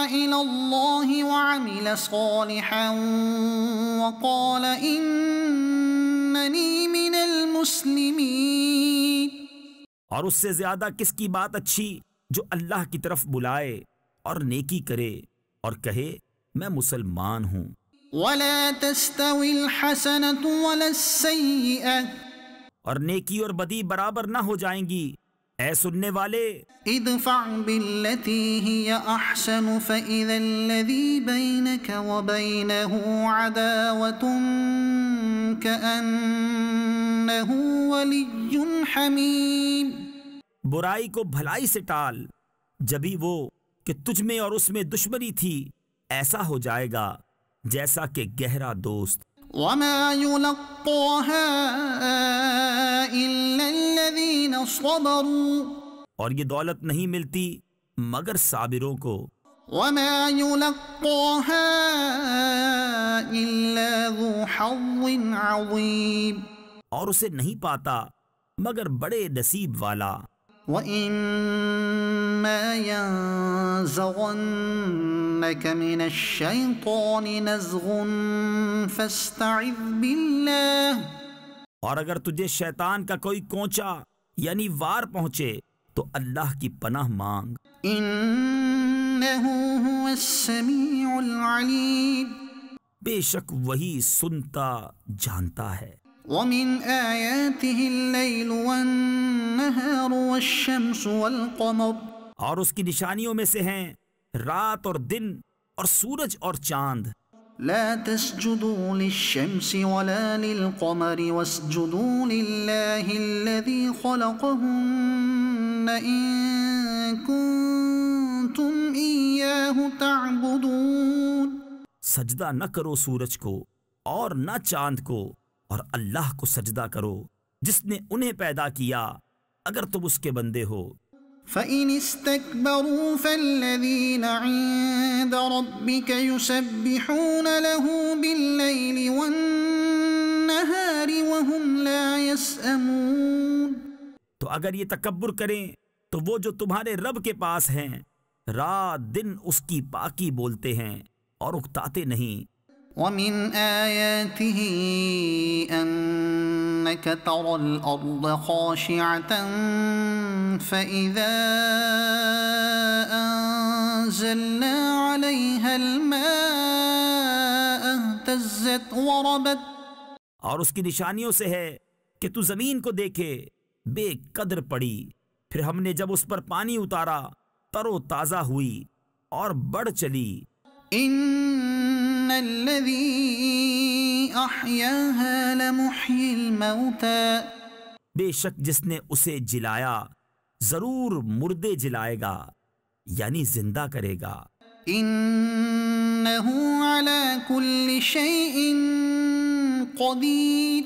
إِلَى اللَّهِ وَعَمِلَ صَالِحًا وَقَالَ إِنَّنِي مِنَ الْمُسْلِمِينَ، اور اس سے زیادہ کس کی بات اچھی جو اللہ کی طرف بلائے اور نیکی کرے اور کہے میں مسلمان ہوں۔ وَلَا تَسْتَوِي الْحَسَنَةُ وَلَا السَّيِّئَةُ، اور نیکی اور بدی برابر نہ ہو جائیں گی۔ اے سننے والے، ادفع بالتي هي أحسن فإذا الذي بينك وبينه عداوة كأنه ولي حميم، برائی کو بھلائی سے ٹال، جبھی وہ کہ تجھ میں اور اس میں دشمنی تھی ایسا ہو جائے گا جیسا کہ گہرا دوست۔ وما يلقاها إلا الذين صبروا، اور یہ دولت نہیں ملتی مگر صابروں کو۔ وما يلقاها إلا ذو حظ عظيم، اور اسے نہیں پاتا مگر بڑے نصیب والا۔ وَإِمَّا يَنزَغَنَّكَ مِنَ الشَّيْطَانِ نَزْغٌ فَاسْتَعِذْ بِاللَّهِ، اور اگر تجھے شیطان کا کوئی کونچا یعنی وار پہنچے تو اللہ کی پناہ مانگ، إِنَّهُ هُوَ السَّمِيعُ الْعَلِيمُ، بے شک وہی سنتا جانتا ہے۔ وَمِنْ آيَاتِهِ اللَّيْلُ وَالنَّهَارُ وَالشَّمْسُ وَالْقَمَرُ، اور اس کی نشانیوں میں سے ہیں رات اور دن اور سورج اور چاند۔ لا تسجدوا للشمس ولا للقمر واسجدوا لله الذي خلقهن إن كنتم إياه تعبدون، سجدہ نہ کرو سورج کو اور نہ چاند کو، اور اللہ کو سجدہ کرو جس نے انہیں پیدا کیا اگر تم اس کے بندے ہو۔ فإن استكبروا فالذين عند ربك يسبحون له بالليل والنهار وهم لا يسأمون، تو اگر یہ تکبر کریں تو وہ جو تمہارے رب کے پاس ہیں رات دن اس کی پاکی بولتے ہیں اور اکتاتے نہیں۔ ومن آياته أنك ترى الأرض خاشعة فإذا أنزلنا عليها الماء اهتزت وربت، اور اس کی نشانیوں سے ہے کہ تو زمین کو دیکھے بے قدر پڑی، پھر ہم نے جب اس پر پانی اتارا تر و تازہ ہوئی اور بڑھ چلی۔ إن الذي أحياها لمحيي الموتى، بے شک جس نے اسے جلایا ضرور مردے جلائے گا یعنی زندہ کرے گا۔ إنه على كل شيء قدير،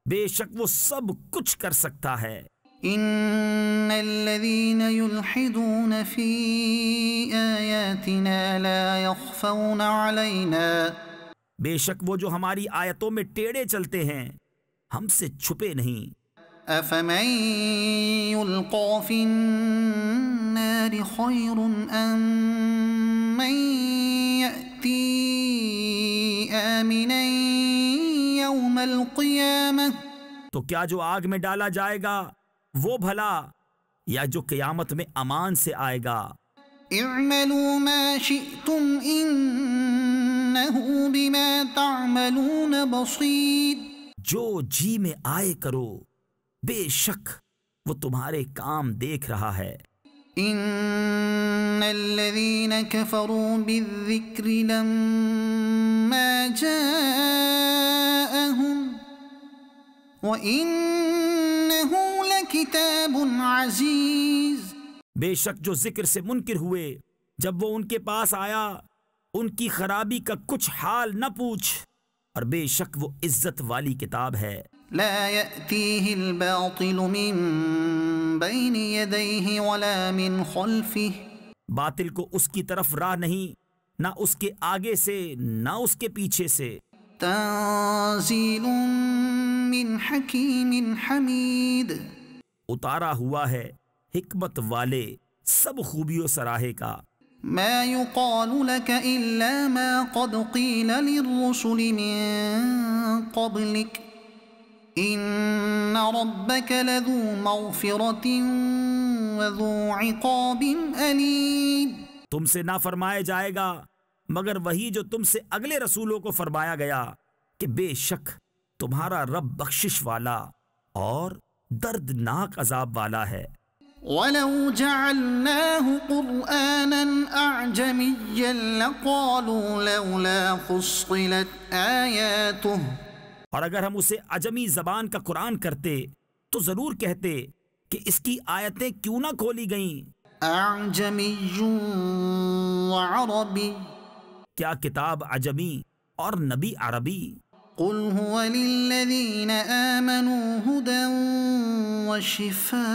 بے شک وہ سب کچھ کر سکتا ہے۔ إن الذين يلحدون في آياتنا لا يخفون علينا، بے شک وہ جو ہماری آیتوں میں ٹیڑے چلتے ہیں ہم سے چھپے نہیں۔ أفمن يلقى في النار خير أم من يأتي آمنا يوم القيامة، تو کیا جو آگ میں ڈالا جائے گا وہ بھلا یا جو قیامت میں امان سے آئے گا؟ اعملوا ما شئتم إنه بما تعملون بصير، جو جی میں آئے کرو بے شک وہ تمہارے کام دیکھ رہا ہے۔ إن الذين كفروا بالذكر لما جاءهم وإنه لكتاب عزيز، بے شک جو ذکر سے منکر ہوئے جب وہ ان کے پاس آیا ان کی خرابی کا کچھ حال نہ پوچھ، اور بے شک وہ عزت والی کتاب ہے۔ لا يأتيه الباطل من بين يديه ولا من خلفه، باطل کو اس کی طرف راہ نہیں، نہ اس کے آگے سے نہ اس کے پیچھے سے۔ تنزيل من حكيم حميد، اتارا ہوا ہے حکمت والے سب خوبیوں سراہے کا۔ ما يقال لك إلا ما قد قيل للرسل من قبلك إن ربك لذو مغفرة وذو عقاب أليم، تم سے نہ فرمایا جائے گا مگر وہی جو تم سے اگلے رسولوں کو فرمایا گیا کہ بے شک تمہارا رب بخشش والا اور دردناک عذاب والا ہے۔ ولو جعلناه قرآنا أعجميا لقالوا لولا فصلت آياته، اور اگر ہم اسے عجمی زبان کا قرآن کرتے تو ضرور کہتے کہ اس کی آیتیں کیوں نہ کھولی گئیں۔ أعجمي وعربي، کیا کتاب عجمی اور نبی عربی؟ قل هو للذين آمنوا هدى وشفاء،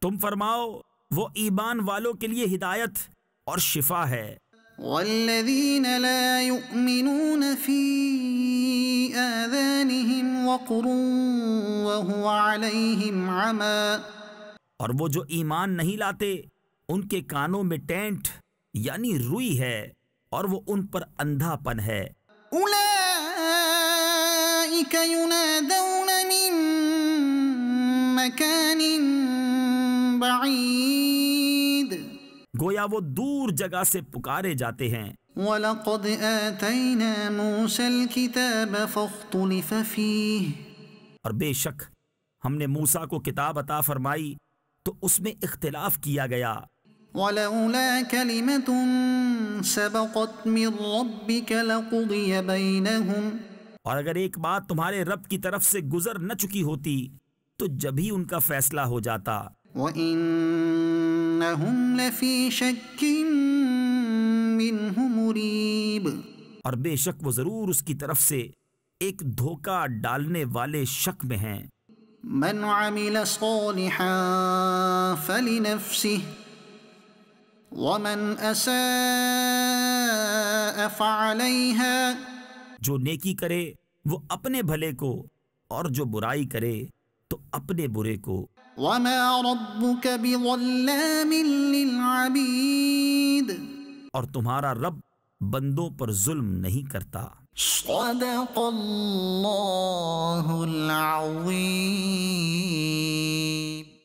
تم فرماؤ وہ ایمان والوں کے لیے ہدایت اور شفا ہے، والذين لا يؤمنون في آذانهم وقر وهو عليهم عمى اور وہ جو ایمان نہیں لاتے ان کے کانوں میں ٹینٹ یعنی روئی ہے اور وہ ان پر اندھا پن ہے. أولئك ينادون من مكان بعيد گویا وہ دور جگہ سے پکارے جاتے ہیں. وَلَقَدْ آتَيْنَا مُوسَى الْكِتَابَ فَاخْتُلِفَ فِيهِ اور بے شک ہم نے موسیٰ کو کتاب عطا فرمائی تو اس میں اختلاف کیا گیا. وَلَوْلَا كَلِمَةٌ سَبَقَتْ مِنْ رَبِّكَ لَقُضِيَ بَيْنَهُمْ اور اگر ایک بات تمہارے رب کی طرف سے گزر نہ چکی ہوتی تو جبھی ان کا فیصلہ ہو جاتا. وَإِنَّهُمْ لَفِي شَكٍّ مِّنْهُ مُرِيبٍ اور بے شک وہ ضرور اس کی طرف سے ایک دھوکہ ڈالنے والے شک میں ہیں. من عمل صالحا فلنفسه ومن اساء فعليها جو نیکی کرے وہ اپنے بھلے کو اور جو برائی کرے تو اپنے برے کو. وما ربك بظلام للعبید اور تمہارا رب بندوں پر ظلم نہیں کرتا. صدق اللہ العظیم.